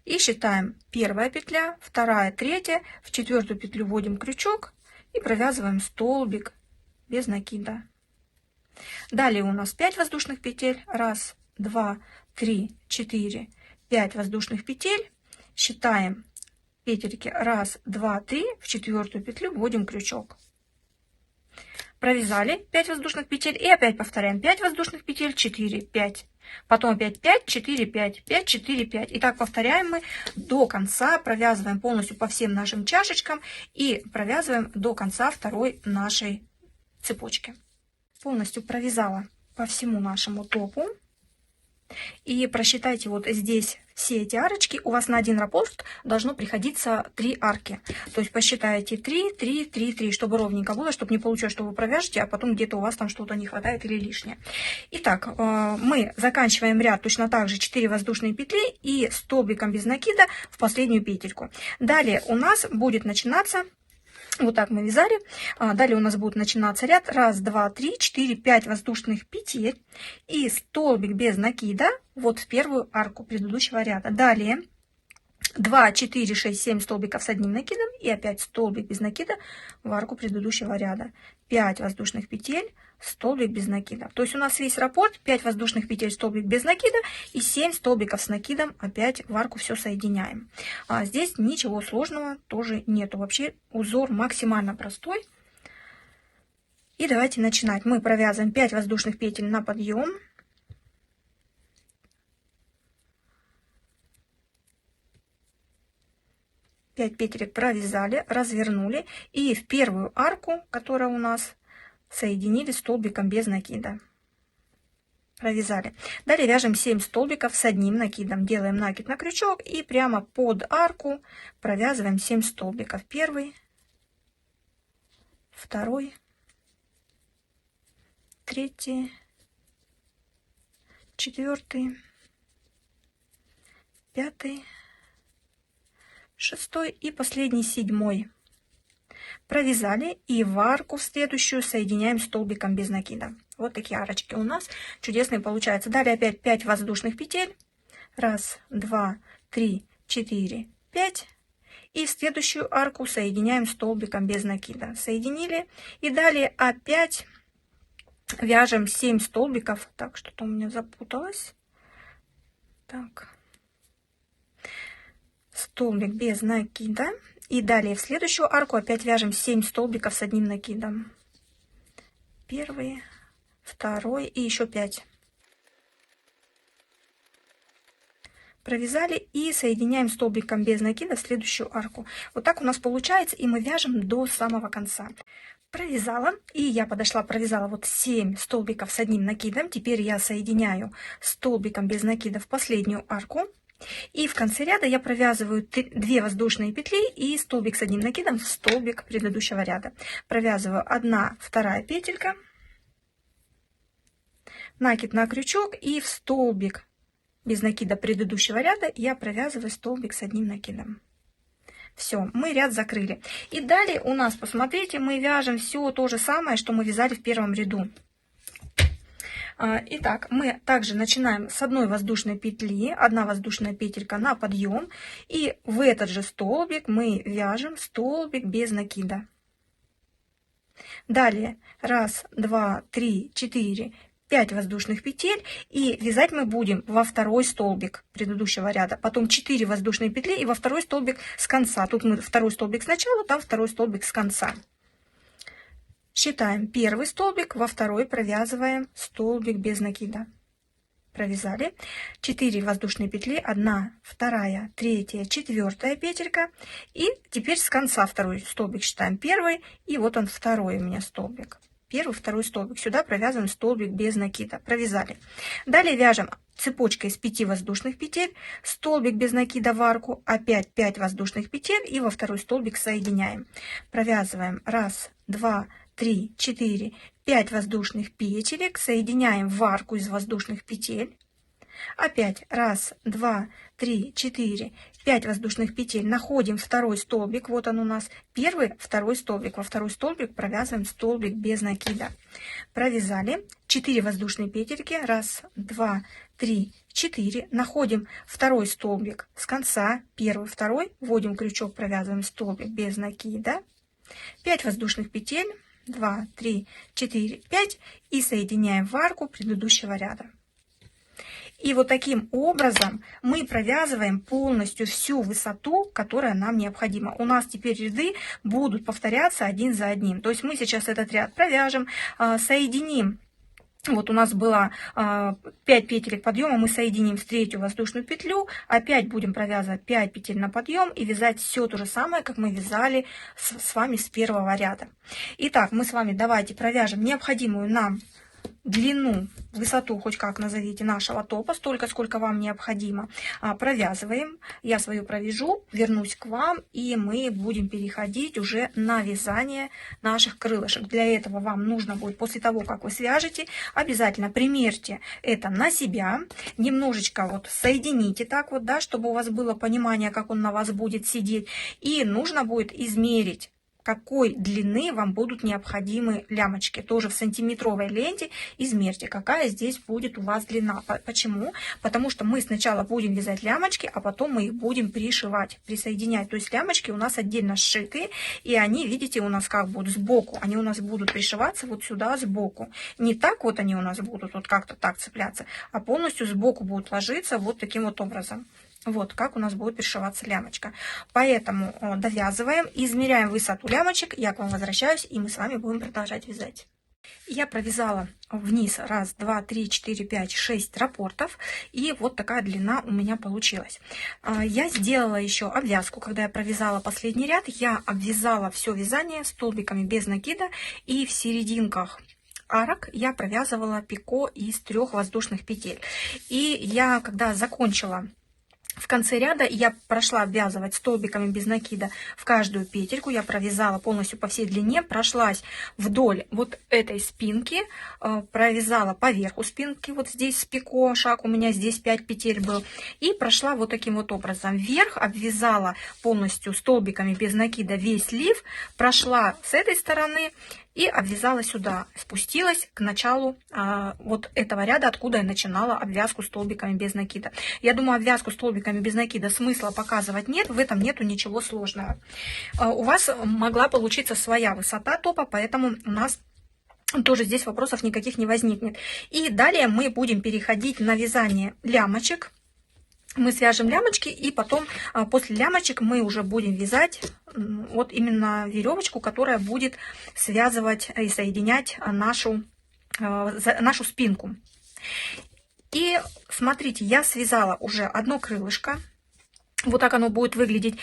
И считаем: первая петля, вторая, третья, в четвертую петлю вводим крючок и провязываем столбик без накида. Далее у нас 5 воздушных петель. 1, 2, 3, 4, 5 воздушных петель. Считаем петельки 1, 2, 3, в четвертую петлю вводим крючок. Провязали 5 воздушных петель и опять повторяем: 5 воздушных петель, 4, 5. Потом опять 5, 4, 5, 5, 4, 5. И так повторяем мы до конца, провязываем полностью по всем нашим чашечкам и провязываем до конца второй нашей цепочки. Полностью провязала по всему нашему топу. И просчитайте вот здесь все эти арочки. У вас на один раппорт должно приходиться 3 арки. То есть посчитайте 3, 3, 3, 3, чтобы ровненько было, чтобы не получилось, что вы провяжете, а потом где-то у вас там что-то не хватает или лишнее. Итак, мы заканчиваем ряд точно так же 4 воздушные петли и столбиком без накида в последнюю петельку. Далее у нас будет начинаться... Вот так мы вязали. Далее у нас будет начинаться ряд 1, 2, 3, 4, 5 воздушных петель и столбик без накида вот в первую арку предыдущего ряда. Далее 2, 4, 6, 7 столбиков с одним накидом и опять столбик без накида в арку предыдущего ряда. 5 воздушных петель, столбик без накида. То есть у нас весь раппорт 5 воздушных петель, столбик без накида и 7 столбиков с накидом, опять в арку все соединяем. Здесь ничего сложного тоже нету. Вообще узор максимально простой. И давайте начинать. Мы провязываем 5 воздушных петель на подъем. Пять петелек провязали, развернули и в первую арку, которая у нас, соединили столбиком без накида. Провязали. Далее вяжем 7 столбиков с одним накидом. Делаем накид на крючок и прямо под арку провязываем 7 столбиков. Первый, второй, третий, четвертый, пятый, шестой и последний, 7. Провязали и в арку в следующую соединяем столбиком без накида. Вот такие арочки у нас чудесные получаются. Далее опять 5 воздушных петель. 1, 2, 3, 4, 5. И в следующую арку соединяем столбиком без накида. Соединили. И далее опять вяжем 7 столбиков. Так, что-то у меня запуталось. Так. Столбик без накида. И далее в следующую арку опять вяжем 7 столбиков с одним накидом. Первый, второй и еще 5. Провязали и соединяем столбиком без накида в следующую арку. Вот так у нас получается, и мы вяжем до самого конца. Провязала, и я подошла, провязала вот 7 столбиков с одним накидом. Теперь я соединяю столбиком без накида в последнюю арку. И в конце ряда я провязываю 2 воздушные петли и столбик с одним накидом в столбик предыдущего ряда. Провязываю 1, 2 петелька, накид на крючок и в столбик без накида предыдущего ряда я провязываю столбик с одним накидом. Все, мы ряд закрыли. И далее у нас, посмотрите, мы вяжем все то же самое, что мы вязали в первом ряду. Итак, мы также начинаем с одной воздушной петли, одна воздушная петелька на подъем, и в этот же столбик мы вяжем столбик без накида. Далее 1, 2, 3, 4, 5 воздушных петель, и вязать мы будем во второй столбик предыдущего ряда, потом 4 воздушные петли и во второй столбик с конца. Тут мы второй столбик сначала, там второй столбик с конца. Считаем первый столбик, во второй провязываем столбик без накида. Провязали 4 воздушные петли, 1, 2, 3, 4 петелька, и теперь с конца второй столбик считаем первый, и вот он второй у меня столбик. Первый, второй столбик. Сюда провязываем столбик без накида. Провязали. Далее вяжем цепочкой из 5 воздушных петель, столбик без накида в арку, опять 5 воздушных петель и во второй столбик соединяем. Провязываем 1, 2, 3, 4, 5 воздушных петелек, соединяем в арку из воздушных петель. Опять 1, 2, 3, 4, 5 воздушных петель, находим второй столбик, вот он у нас, первый, второй столбик, во второй столбик провязываем столбик без накида. Провязали 4 воздушные петельки, 1, 2, 3, 4, находим второй столбик с конца, первый, второй, вводим крючок, провязываем столбик без накида, 5 воздушных петель, 2, 3, 4, 5 и соединяем в арку предыдущего ряда. И вот таким образом мы провязываем полностью всю высоту, которая нам необходима. У нас теперь ряды будут повторяться один за одним. То есть мы сейчас этот ряд провяжем, соединим. Вот у нас было 5 петелек подъема, мы соединим в третью воздушную петлю, опять будем провязывать 5 петель на подъем и вязать все то же самое, как мы вязали с вами с первого ряда. Итак, мы с вами давайте провяжем необходимую нам длину, высоту, хоть как назовите, нашего топа, столько, сколько вам необходимо. Провязываем. Я свою провяжу, вернусь к вам, и мы будем переходить уже на вязание наших крылышек. Для этого вам нужно будет, после того, как вы свяжете, обязательно примерьте это на себя, немножечко вот соедините так вот, да, чтобы у вас было понимание, как он на вас будет сидеть, и нужно будет измерить, какой длины вам будут необходимы лямочки. Тоже в сантиметровой ленте измерьте, какая здесь будет у вас длина. Почему? Потому что мы сначала будем вязать лямочки, а потом мы их будем пришивать, присоединять. То есть лямочки у нас отдельно сшитые, и они, видите, у нас как будут сбоку. Они у нас будут пришиваться вот сюда сбоку. Не так вот они у нас будут вот как-то так цепляться, а полностью сбоку будут ложиться вот таким вот образом. Вот как у нас будет пришиваться лямочка. Поэтому довязываем, измеряем высоту лямочек. Я к вам возвращаюсь, и мы с вами будем продолжать вязать. Я провязала вниз 1, 2, 3, 4, 5, 6 раппортов, и вот такая длина у меня получилась. Я сделала еще обвязку. Когда я провязала последний ряд, я обвязала все вязание столбиками без накида, и в серединках арок я провязывала пико из 3 воздушных петель. И я, когда закончила в конце ряда, я прошла обвязывать столбиками без накида в каждую петельку. Я провязала полностью по всей длине, прошлась вдоль вот этой спинки, провязала по верху спинки, вот здесь с пико шаг, у меня здесь 5 петель был, и прошла вот таким вот образом вверх, обвязала полностью столбиками без накида весь лиф, прошла с этой стороны и обвязала сюда, спустилась к началу вот этого ряда, откуда я начинала обвязку столбиками без накида. Я думаю, обвязку столбиками без накида смысла показывать нет, в этом нету ничего сложного. У вас могла получиться своя высота топа, поэтому у нас тоже здесь вопросов никаких не возникнет. И далее мы будем переходить на вязание лямочек. Мы свяжем лямочки, и потом после лямочек мы уже будем вязать вот именно веревочку, которая будет связывать и соединять нашу спинку. И смотрите, я связала уже одно крылышко. Вот так оно будет выглядеть.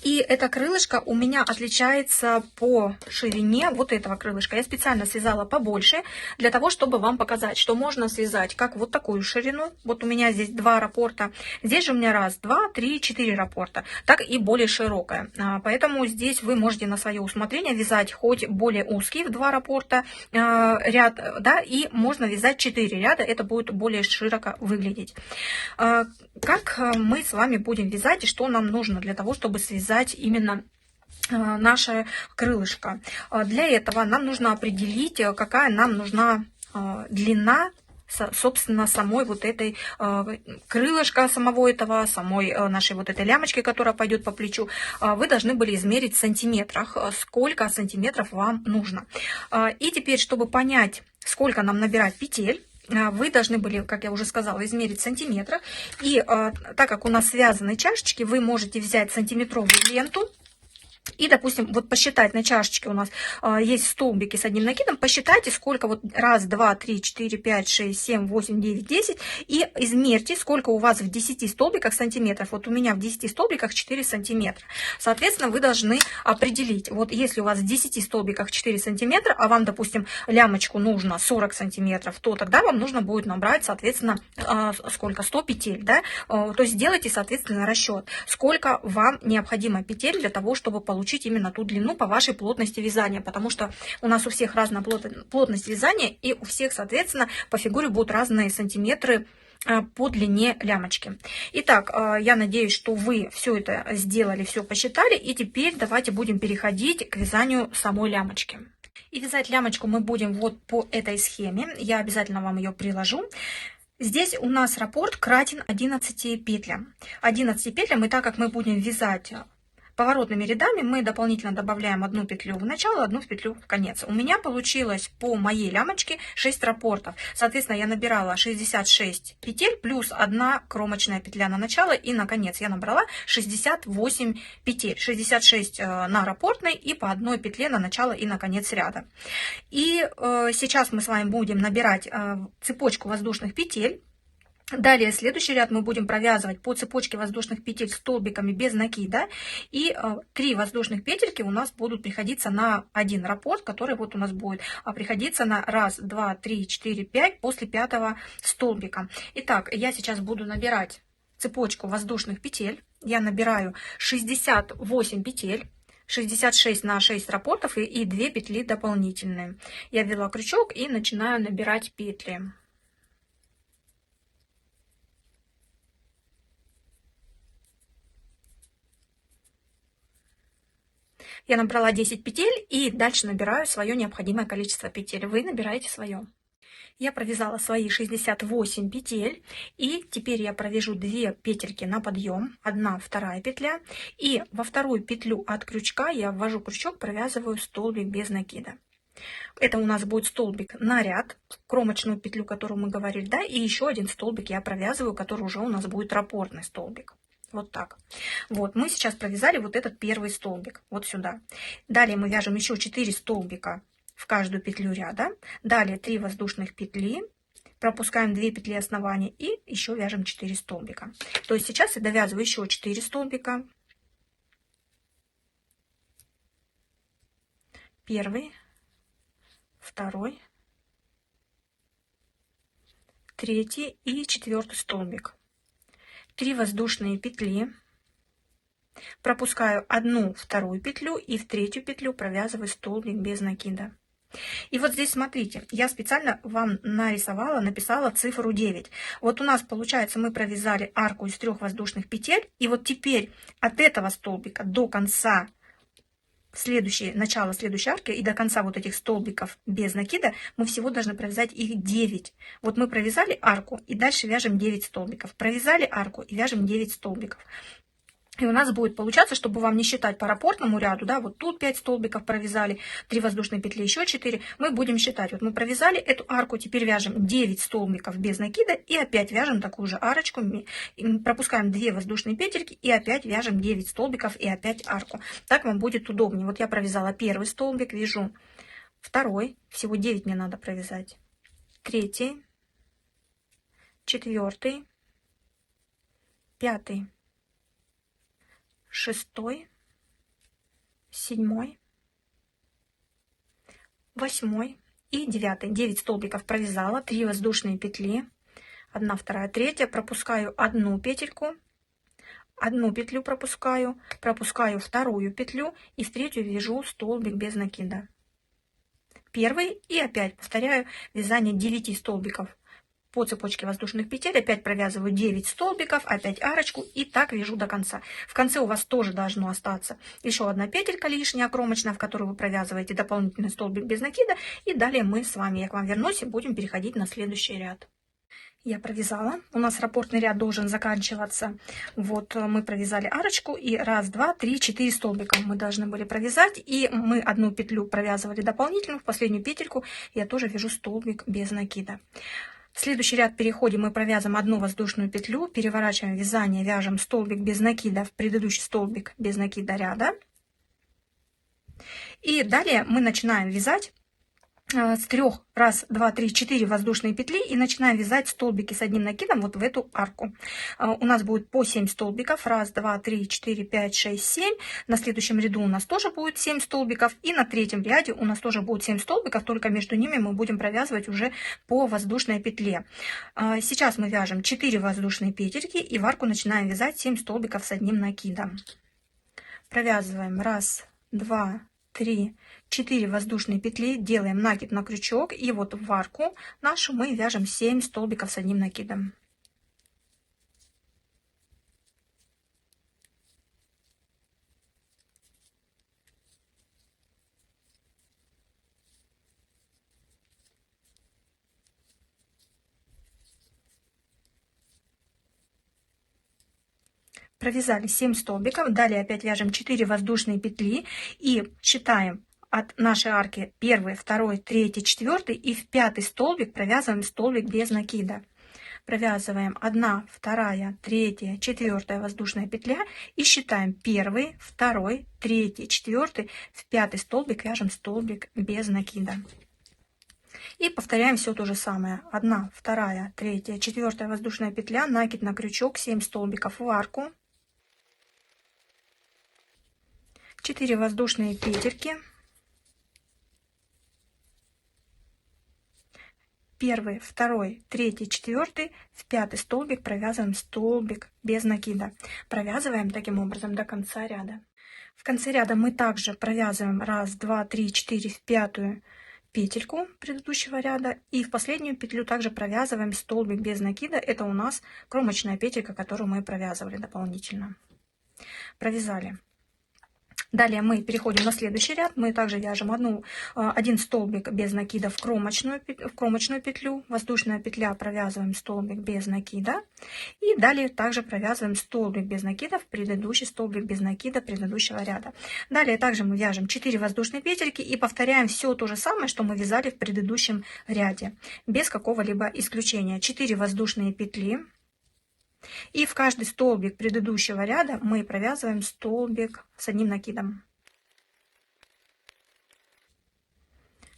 И это крылышко у меня отличается по ширине вот этого крылышка. Я специально связала побольше, для того, чтобы вам показать, что можно связать как вот такую ширину. Вот у меня здесь 2 раппорта. Здесь же у меня 1, 2, 3, 4 раппорта. Так и более широкая. Поэтому здесь вы можете на свое усмотрение вязать хоть более узкий в 2 раппорта ряд, да, и можно вязать 4 ряда. Это будет более широко выглядеть. Как мы с вами будем вязать и что нам нужно для того, чтобы связать именно наше крылышко. Для этого нам нужно определить, какая нам нужна длина собственно, самой вот этой крылышка самого этого, самой нашей вот этой лямочки, которая пойдет по плечу, вы должны были измерить в сантиметрах, сколько сантиметров вам нужно. И теперь, чтобы понять, сколько нам набирать петель, вы должны были, как я уже сказала, измерить в сантиметрах. И так как у нас связаны чашечки, вы можете взять сантиметровую ленту и, допустим, вот посчитать на чашечке у нас есть столбики с одним накидом, посчитайте, сколько вот 1, 2, 3, 4, 5, 6, 7, 8, 9, 10, и измерьте, сколько у вас в 10 столбиках сантиметров. Вот у меня в 10 столбиках 4 сантиметра. Соответственно, вы должны определить, вот если у вас в 10 столбиках 4 сантиметра, а вам, допустим, лямочку нужно 40 сантиметров, то тогда вам нужно будет набрать, соответственно, сколько? 100 петель, да? То есть делайте, соответственно, расчет, сколько вам необходимо петель для того, чтобы получить именно ту длину по вашей плотности вязания, потому что у нас у всех разная плотность вязания, и у всех, соответственно, по фигуре будут разные сантиметры по длине лямочки. Итак, я надеюсь, что вы все это сделали, все посчитали, и теперь давайте будем переходить к вязанию самой лямочки. И вязать лямочку мы будем вот по этой схеме, я обязательно вам ее приложу. Здесь у нас раппорт кратен 11 петлям. 11 петлям, и так как мы будем вязать поворотными рядами, мы дополнительно добавляем одну петлю в начало, одну петлю в конец. У меня получилось по моей лямочке 6 раппортов. Соответственно, я набирала 66 петель плюс 1 кромочная петля на начало, и на конец я набрала 68 петель. 66 на раппортной и по одной петле на начало и на конец ряда. И сейчас мы с вами будем набирать цепочку воздушных петель. Далее, следующий ряд мы будем провязывать по цепочке воздушных петель столбиками без накида. И 3 воздушных петельки у нас будут приходиться на один раппорт, который вот у нас будет приходиться на 1, 2, 3, 4, 5 после 5 столбика. Итак, я сейчас буду набирать цепочку воздушных петель. Я набираю 68 петель. 66 на 6 раппортов и 2 петли дополнительные. Я ввела крючок и начинаю набирать петли. Я набрала 10 петель и дальше набираю свое необходимое количество петель. Вы набираете свое. Я провязала свои 68 петель, и теперь я провяжу 2 петельки на подъем, 1, 2 петля, и во вторую петлю от крючка я ввожу крючок, провязываю столбик без накида. Это у нас будет столбик на ряд, кромочную петлю, которую мы говорили, да, и еще один столбик я провязываю, который уже у нас будет раппортный столбик. Вот так. Вот, мы сейчас провязали вот этот первый столбик, вот сюда. Далее мы вяжем еще 4 столбика в каждую петлю ряда. Далее 3 воздушных петли, пропускаем 2 петли основания и еще вяжем 4 столбика. То есть сейчас я довязываю еще 4 столбика. Первый, второй, третий и 4 столбик. 3 воздушные петли, пропускаю 1, 2 петлю и в 3 петлю провязываю столбик без накида. И вот здесь смотрите, я специально вам нарисовала, написала цифру 9. Вот у нас получается, мы провязали арку из 3 воздушных петель, и вот теперь от этого столбика до конца начало следующей арки и до конца вот этих столбиков без накида мы всего должны провязать их 9. Вот мы провязали арку и дальше вяжем 9 столбиков. Провязали арку и вяжем 9 столбиков. И у нас будет получаться, чтобы вам не считать по раппортному ряду, да, вот тут 5 столбиков провязали, 3 воздушные петли, еще 4, мы будем считать. Вот мы провязали эту арку, теперь вяжем 9 столбиков без накида и опять вяжем такую же арочку, пропускаем 2 воздушные петельки и опять вяжем 9 столбиков и опять арку. Так вам будет удобнее. Вот я провязала первый столбик, вяжу второй, всего 9 мне надо провязать, третий, четвертый, пятый, 6, 7, 8 и 9. 9 столбиков провязала, 3 воздушные петли, 1, 2, 3, пропускаю 1 петельку, 1 петлю пропускаю, вторую петлю и в 3 вяжу столбик без накида. Первый и опять повторяю вязание 9 столбиков по цепочке воздушных петель, опять провязываю 9 столбиков, опять арочку и так вяжу до конца. В конце у вас тоже должно остаться еще 1 петелька лишняя кромочная, в которую вы провязываете дополнительный столбик без накида, и далее мы с вами, я к вам вернусь и будем переходить на следующий ряд. Я провязала. У нас раппортный ряд должен заканчиваться. Вот мы провязали арочку, и 1, 2, 3, 4 столбика мы должны были провязать. И мы одну петлю провязывали дополнительно, в последнюю петельку я тоже вяжу столбик без накида. В следующий ряд переходим, мы провязываем одну воздушную петлю, переворачиваем вязание, вяжем столбик без накида в предыдущий столбик без накида ряда. И далее мы начинаем вязать с 3, 1, 2, 3, 4 воздушные петли и начинаем вязать столбики с одним накидом вот в эту арку. У нас будет по 7 столбиков. 1, 2, 3, 4, 5, 6, 7. На следующем ряду у нас тоже будет 7 столбиков. И на третьем ряде у нас тоже будет 7 столбиков, только между ними мы будем провязывать уже по воздушной петле. Сейчас мы вяжем 4 воздушные петельки и в арку начинаем вязать 7 столбиков с одним накидом. Провязываем 1, 2, 3, 4 воздушные петли, делаем накид на крючок, и вот в арку нашу мы вяжем 7 столбиков с одним накидом. Провязали 7 столбиков, далее опять вяжем 4 воздушные петли и считаем от нашей арки 1, 2, 3, 4 и в 5 столбик провязываем столбик без накида. Провязываем 1, 2, 3, 4 воздушная петля и считаем 1, 2, 3, 4, в 5 столбик вяжем столбик без накида. И повторяем все то же самое. 1, 2, 3, 4 воздушная петля, накид на крючок, 7 столбиков в арку. 4 воздушные петельки. 1, 2, 3, 4, в 5 столбик провязываем столбик без накида. Провязываем таким образом до конца ряда. В конце ряда мы также провязываем 1, 2, 3, 4 в 5 петельку предыдущего ряда, и в последнюю петлю также провязываем столбик без накида. Это у нас кромочная петелька, которую мы провязывали дополнительно. Провязали. Далее мы переходим на следующий ряд. Мы также вяжем один столбик без накида в кромочную петлю. Воздушная петля, провязываем столбик без накида. И далее также провязываем столбик без накида в предыдущий столбик без накида предыдущего ряда. Далее также мы вяжем 4 воздушные петельки и повторяем все то же самое, что мы вязали в предыдущем ряде, без какого-либо исключения. 4 воздушные петли. И в каждый столбик предыдущего ряда мы провязываем столбик с одним накидом.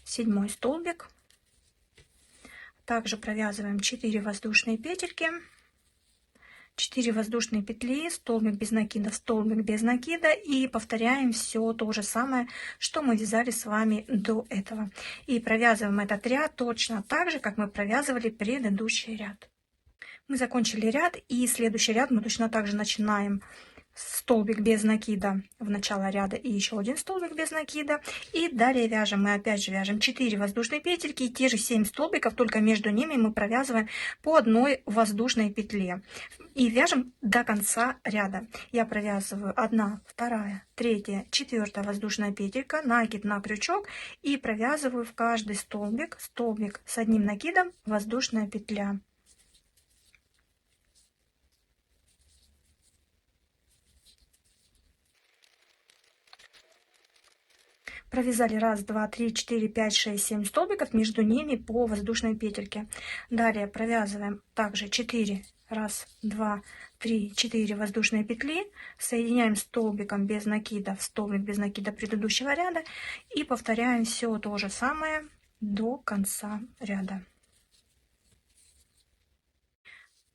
7 столбик. Также провязываем 4 воздушные петельки, 4 воздушные петли, столбик без накида, столбик без накида, и повторяем все то же самое, что мы вязали с вами до этого. И провязываем этот ряд точно так же, как мы провязывали предыдущий ряд. Мы закончили ряд, и следующий ряд мы точно так же начинаем столбик без накида в начало ряда и еще один столбик без накида. И далее вяжем, мы опять же вяжем 4 воздушные петельки и те же 7 столбиков, только между ними мы провязываем по одной воздушной петле. И вяжем до конца ряда. Я провязываю 1, 2, 3, 4 воздушная петелька, накид на крючок и провязываю в каждый столбик с одним накидом, воздушная петля. Провязали 1, 2, 3, 4, 5, 6, 7 столбиков, между ними по воздушной петельке. Далее провязываем также 4, 1, 2, 3, 4 воздушные петли, соединяем столбиком без накида в столбик без накида предыдущего ряда и повторяем все то же самое до конца ряда.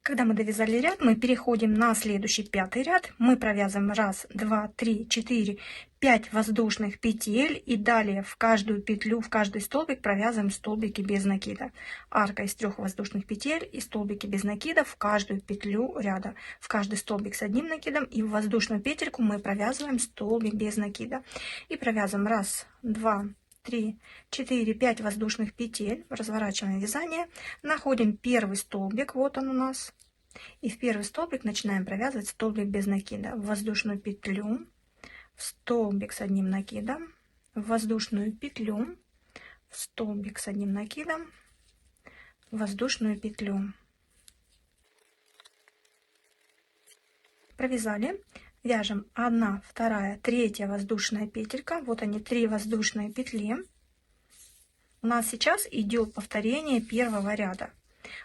Когда мы довязали ряд, мы переходим на следующий 5-й ряд. Мы провязываем 1, 2, 3, 4, 5 воздушных петель. И далее в каждую петлю, в каждый столбик провязываем столбики без накида. Арка из 3 воздушных петель и столбики без накида в каждую петлю ряда. В каждый столбик с одним накидом. И в воздушную петельку мы провязываем столбик без накида. И провязываем 1, 2, 3, 4, 5 воздушных петель, разворачиваем вязание, находим первый столбик, вот он у нас, и в первый столбик начинаем провязывать столбик без накида, в воздушную петлю, в столбик с одним накидом, в воздушную петлю, в столбик с одним накидом, в воздушную петлю. Провязали, вяжем 1, 2, 3 воздушная петелька. Вот они, 3 воздушные петли. У нас сейчас идет повторение первого ряда.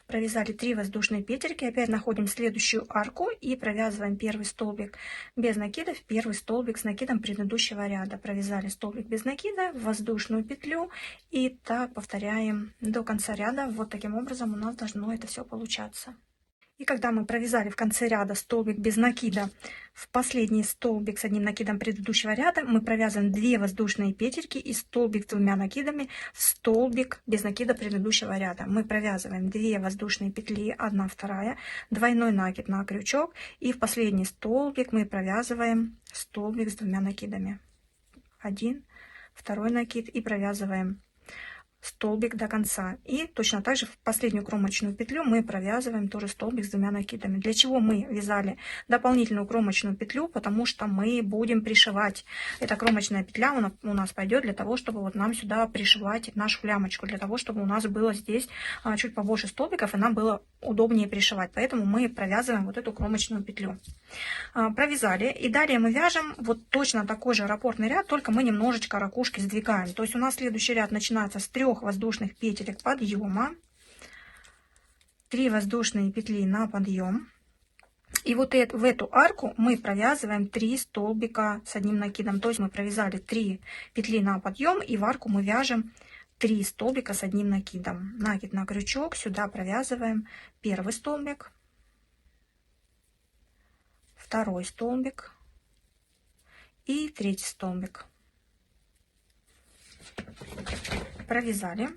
Провязали 3 воздушные петельки, опять находим следующую арку и провязываем первый столбик без накидов, первый столбик с накидом предыдущего ряда. Провязали столбик без накида, воздушную петлю и так повторяем до конца ряда. Вот таким образом у нас должно это все получаться. И когда мы провязали в конце ряда столбик без накида в последний столбик с одним накидом предыдущего ряда, мы провязываем 2 воздушные петельки и столбик с 2 накидами в столбик без накида предыдущего ряда. Мы провязываем 2 воздушные петли, 1, 2, двойной накид на крючок, и в последний столбик мы провязываем столбик с 2 накидами. 1, 2 накид и провязываем столбик до конца. И точно так же в последнюю кромочную петлю мы провязываем тоже столбик с 2 накидами. Для чего мы вязали дополнительную кромочную петлю? Потому что мы будем пришивать. Эта кромочная петля у нас пойдет для того, чтобы вот нам сюда пришивать нашу лямочку, для того, чтобы у нас было здесь чуть побольше столбиков и нам было удобнее пришивать. Поэтому мы провязываем вот эту кромочную петлю. Провязали, и далее мы вяжем вот точно такой же раппортный ряд, только мы немножечко ракушки сдвигаем. То есть у нас следующий ряд начинается с 3 воздушных петелек подъема, 3 воздушные петли на подъем, и вот в эту арку мы провязываем 3 столбика с одним накидом. То есть мы провязали 3 петли на подъем, и в арку мы вяжем 3 столбика с одним накидом. Накид на крючок, сюда провязываем первый столбик, второй столбик и третий столбик. Провязали.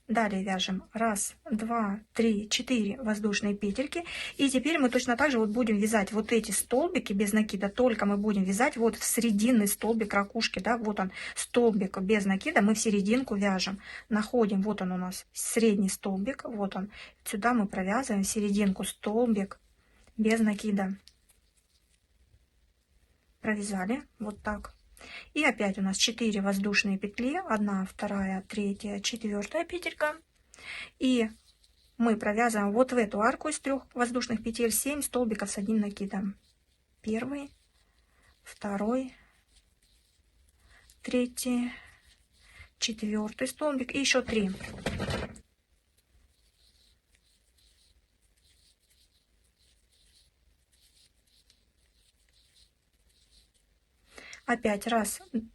Далее вяжем 1, 2, 3, 4 воздушные петельки. И теперь мы точно так же вот будем вязать вот эти столбики без накида, только мы будем вязать вот в срединный столбик ракушки, да, вот он столбик без накида, мы в серединку вяжем. Находим, вот он у нас средний столбик, вот он. Сюда мы провязываем в серединку столбик без накида. Провязали вот так. И опять у нас 4 воздушные петли, 1, 2, 3, 4 петелька. И мы провязываем вот в эту арку из 3 воздушных петель 7 столбиков с одним накидом. Первый, второй, третий, 4 столбик и еще 3. Опять 1,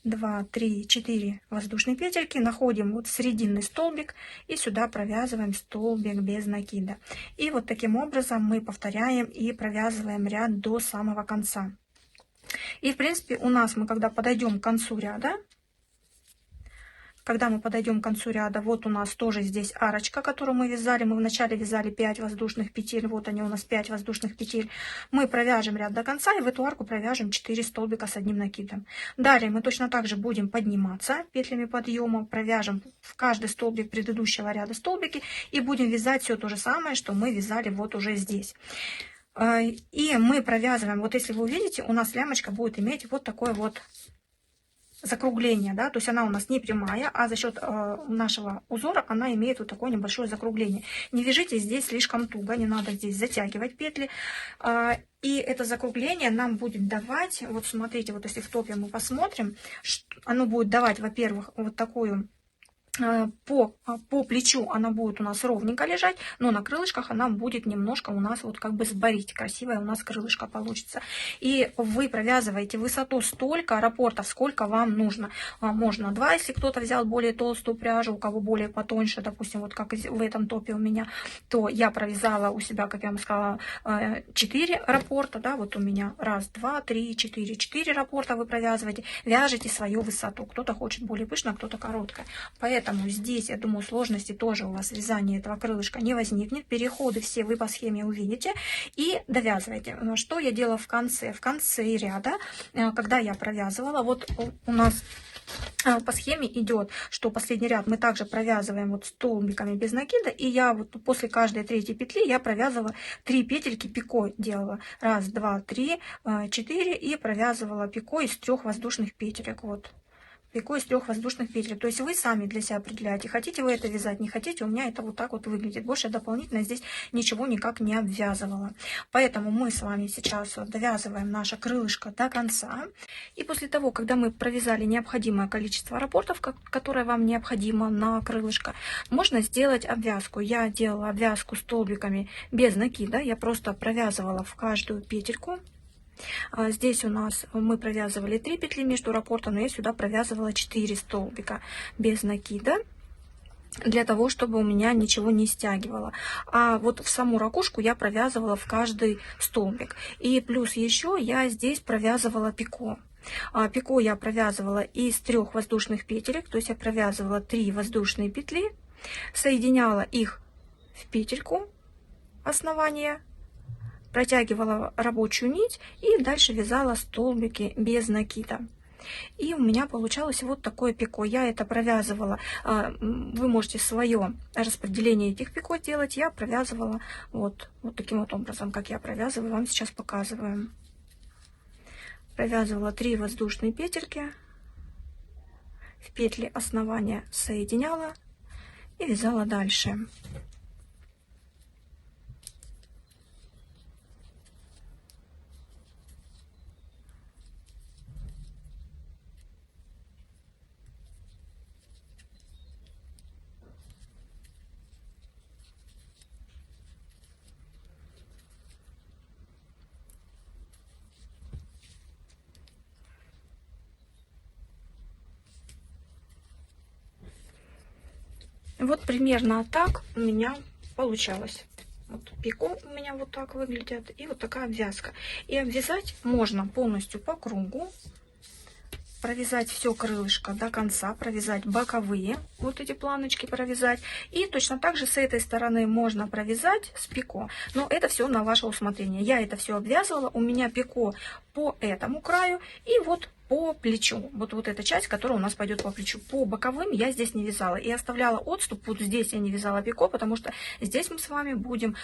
2, 3, 4 воздушные петельки, находим вот срединный столбик и сюда провязываем столбик без накида. И вот таким образом мы повторяем и провязываем ряд до самого конца. И в принципе у нас мы когда подойдем к концу ряда, вот у нас тоже здесь арочка, которую мы вязали. Мы вначале вязали 5 воздушных петель. Вот они у нас 5 воздушных петель. Мы провяжем ряд до конца и в эту арку провяжем 4 столбика с одним накидом. Далее мы точно так же будем подниматься петлями подъема. Провяжем в каждый столбик предыдущего ряда столбики. И будем вязать все то же самое, что мы вязали вот уже здесь. И мы провязываем, вот если вы увидите, у нас лямочка будет иметь вот такое вот закругление, да, то есть она у нас не прямая, а за счет нашего узора она имеет вот такое небольшое закругление. Не вяжите здесь слишком туго, не надо здесь затягивать петли. И это закругление нам будет давать, вот смотрите, вот если в топе мы посмотрим, оно будет давать, во-первых, вот такую по плечу она будет у нас ровненько лежать, но на крылышках она будет немножко у нас вот как бы сборить. Красивое у нас крылышко получится. И вы провязываете высоту столько раппортов, сколько вам нужно. Можно 2, если кто-то взял более толстую пряжу, у кого более потоньше, допустим, вот как в этом топе у меня, то я провязала у себя, как я вам сказала, 4 раппорта, да, вот у меня 1, 2, 3, 4 раппорта вы провязываете, вяжете свою высоту. Кто-то хочет более пышно, кто-то короткое. Поэтому здесь, я думаю, сложности тоже у вас вязания этого крылышка не возникнет. Переходы все вы по схеме увидите и довязывайте. Что я делала в конце? В конце ряда, когда я провязывала, вот у нас по схеме идет, что последний ряд мы также провязываем вот столбиками без накида, и я вот после каждой третьей петли я провязывала 3 петельки пико делала. 1, 2, 3, 4 и провязывала пико из 3 воздушных петелек. Вот. пико из 3 воздушных петель. То есть вы сами для себя определяете, хотите вы это вязать, не хотите. У меня это вот так вот выглядит. Больше дополнительно здесь ничего никак не обвязывала. Поэтому мы с вами сейчас довязываем наше крылышко до конца. И после того, когда мы провязали необходимое количество раппортов, которое вам необходимо на крылышко, можно сделать обвязку. Я делала обвязку столбиками без накида. Я просто провязывала в каждую петельку. Здесь у нас мы провязывали 3 петли между раппортом, но я сюда провязывала 4 столбика без накида, для того, чтобы у меня ничего не стягивало. А вот в саму ракушку я провязывала в каждый столбик. И плюс еще я здесь провязывала пико. Пико я провязывала из 3 воздушных петелек, то есть я провязывала 3 воздушные петли, соединяла их в петельку основания, протягивала рабочую нить и дальше вязала столбики без накида. И у меня получалось вот такое пико. Я это провязывала. Вы можете свое распределение этих пико делать. Я провязывала вот таким вот образом, как я провязываю, вам сейчас показываю. Провязывала 3 воздушные петельки, в петли основания соединяла и вязала дальше. Вот примерно так у меня получалось. Вот пико у меня вот так выглядят, и вот такая обвязка. И обвязать можно полностью по кругу, провязать все крылышко до конца, провязать боковые, вот эти планочки провязать. И точно так же с этой стороны можно провязать с пико. Но это все на ваше усмотрение. Я это все обвязывала, у меня пико по этому краю и вот по плечу. Вот эта часть, которая у нас пойдет по плечу. По боковым я здесь не вязала. И оставляла отступ. Вот здесь я не вязала пико, потому что здесь мы с вами будем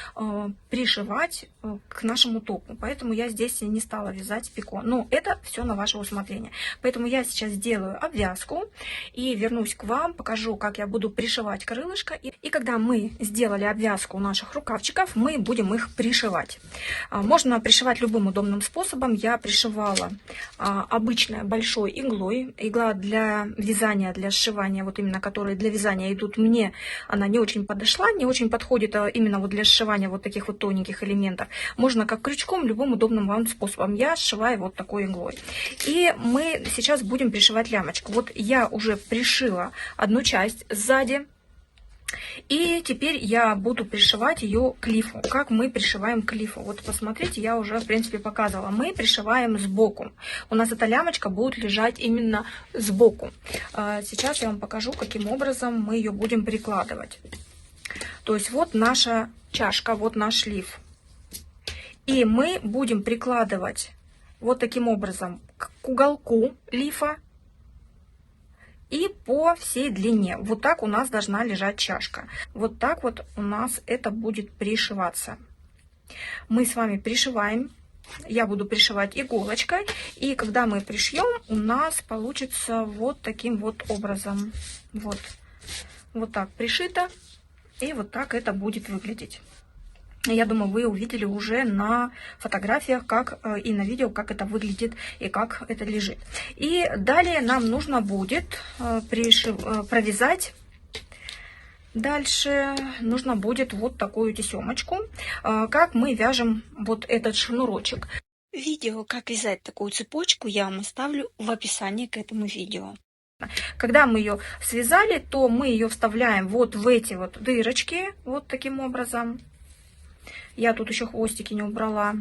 пришивать к нашему топу. Поэтому я здесь не стала вязать пико. Но это все на ваше усмотрение. Поэтому я сейчас сделаю обвязку и вернусь к вам, покажу, как я буду пришивать крылышко. И когда мы сделали обвязку наших рукавчиков, мы будем их пришивать. Можно пришивать любым удобным способом. Я пришивала обычной большой иглой. Игла для вязания, для сшивания, вот именно которые для вязания идут, мне она не очень подошла, не очень подходит именно вот для сшивания вот таких вот тоненьких элементов. Можно как крючком, любым удобным вам способом. Я сшиваю вот такой иглой. И мы сейчас будем пришивать лямочку. Вот я уже пришила одну часть сзади. И теперь я буду пришивать ее к лифу. Как мы пришиваем к лифу? Вот посмотрите, я уже в принципе показывала. Мы пришиваем сбоку. У нас эта лямочка будет лежать именно сбоку. Сейчас я вам покажу, каким образом мы ее будем прикладывать. То есть вот наша чашка, вот наш лиф. И мы будем прикладывать вот таким образом к уголку лифа. И по всей длине. Вот так у нас должна лежать чашка. Вот так вот у нас это будет пришиваться. Мы с вами пришиваем. Я буду пришивать иголочкой. И когда мы пришьем, у нас получится вот таким вот образом. Вот так пришито. И вот так это будет выглядеть. Я думаю, вы увидели уже на фотографиях, как и на видео, как это выглядит и как это лежит. И далее нам нужно будет провязать. Дальше нужно будет вот такую тесемочку, как мы вяжем вот этот шнурочек. Видео, как вязать такую цепочку, я вам оставлю в описании к этому видео. Когда мы ее связали, то мы ее вставляем вот в эти вот дырочки, вот таким образом. Я тут еще хвостики не убрала.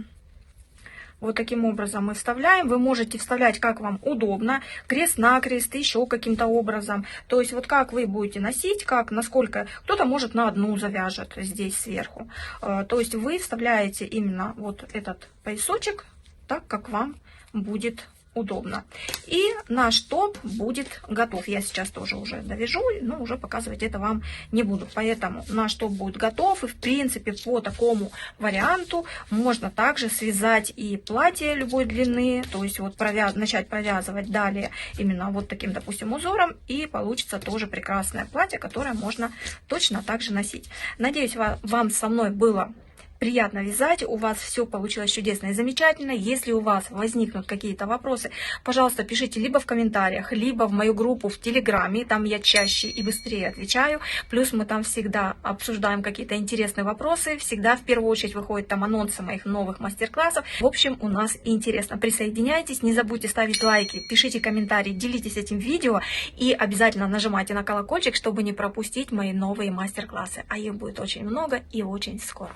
Вот таким образом мы вставляем. Вы можете вставлять как вам удобно, крест-накрест, еще каким-то образом. То есть вот как вы будете носить, насколько кто-то может на одну завяжет здесь сверху. То есть вы вставляете именно вот этот поясочек так, как вам будет удобно. И наш топ будет готов. Я сейчас тоже уже довяжу, но уже показывать это вам не буду. Поэтому наш топ будет готов. И в принципе по такому варианту можно также связать и платье любой длины. То есть вот начать провязывать далее именно вот таким, допустим, узором. И получится тоже прекрасное платье, которое можно точно так же носить. Надеюсь, вам со мной было приятно вязать, у вас все получилось чудесно и замечательно. Если у вас возникнут какие-то вопросы, пожалуйста, пишите либо в комментариях, либо в мою группу в Телеграме, там я чаще и быстрее отвечаю. Плюс мы там всегда обсуждаем какие-то интересные вопросы, всегда в первую очередь выходят там анонсы моих новых мастер-классов. В общем, у нас интересно. Присоединяйтесь, не забудьте ставить лайки, пишите комментарии, делитесь этим видео и обязательно нажимайте на колокольчик, чтобы не пропустить мои новые мастер-классы. А их будет очень много и очень скоро.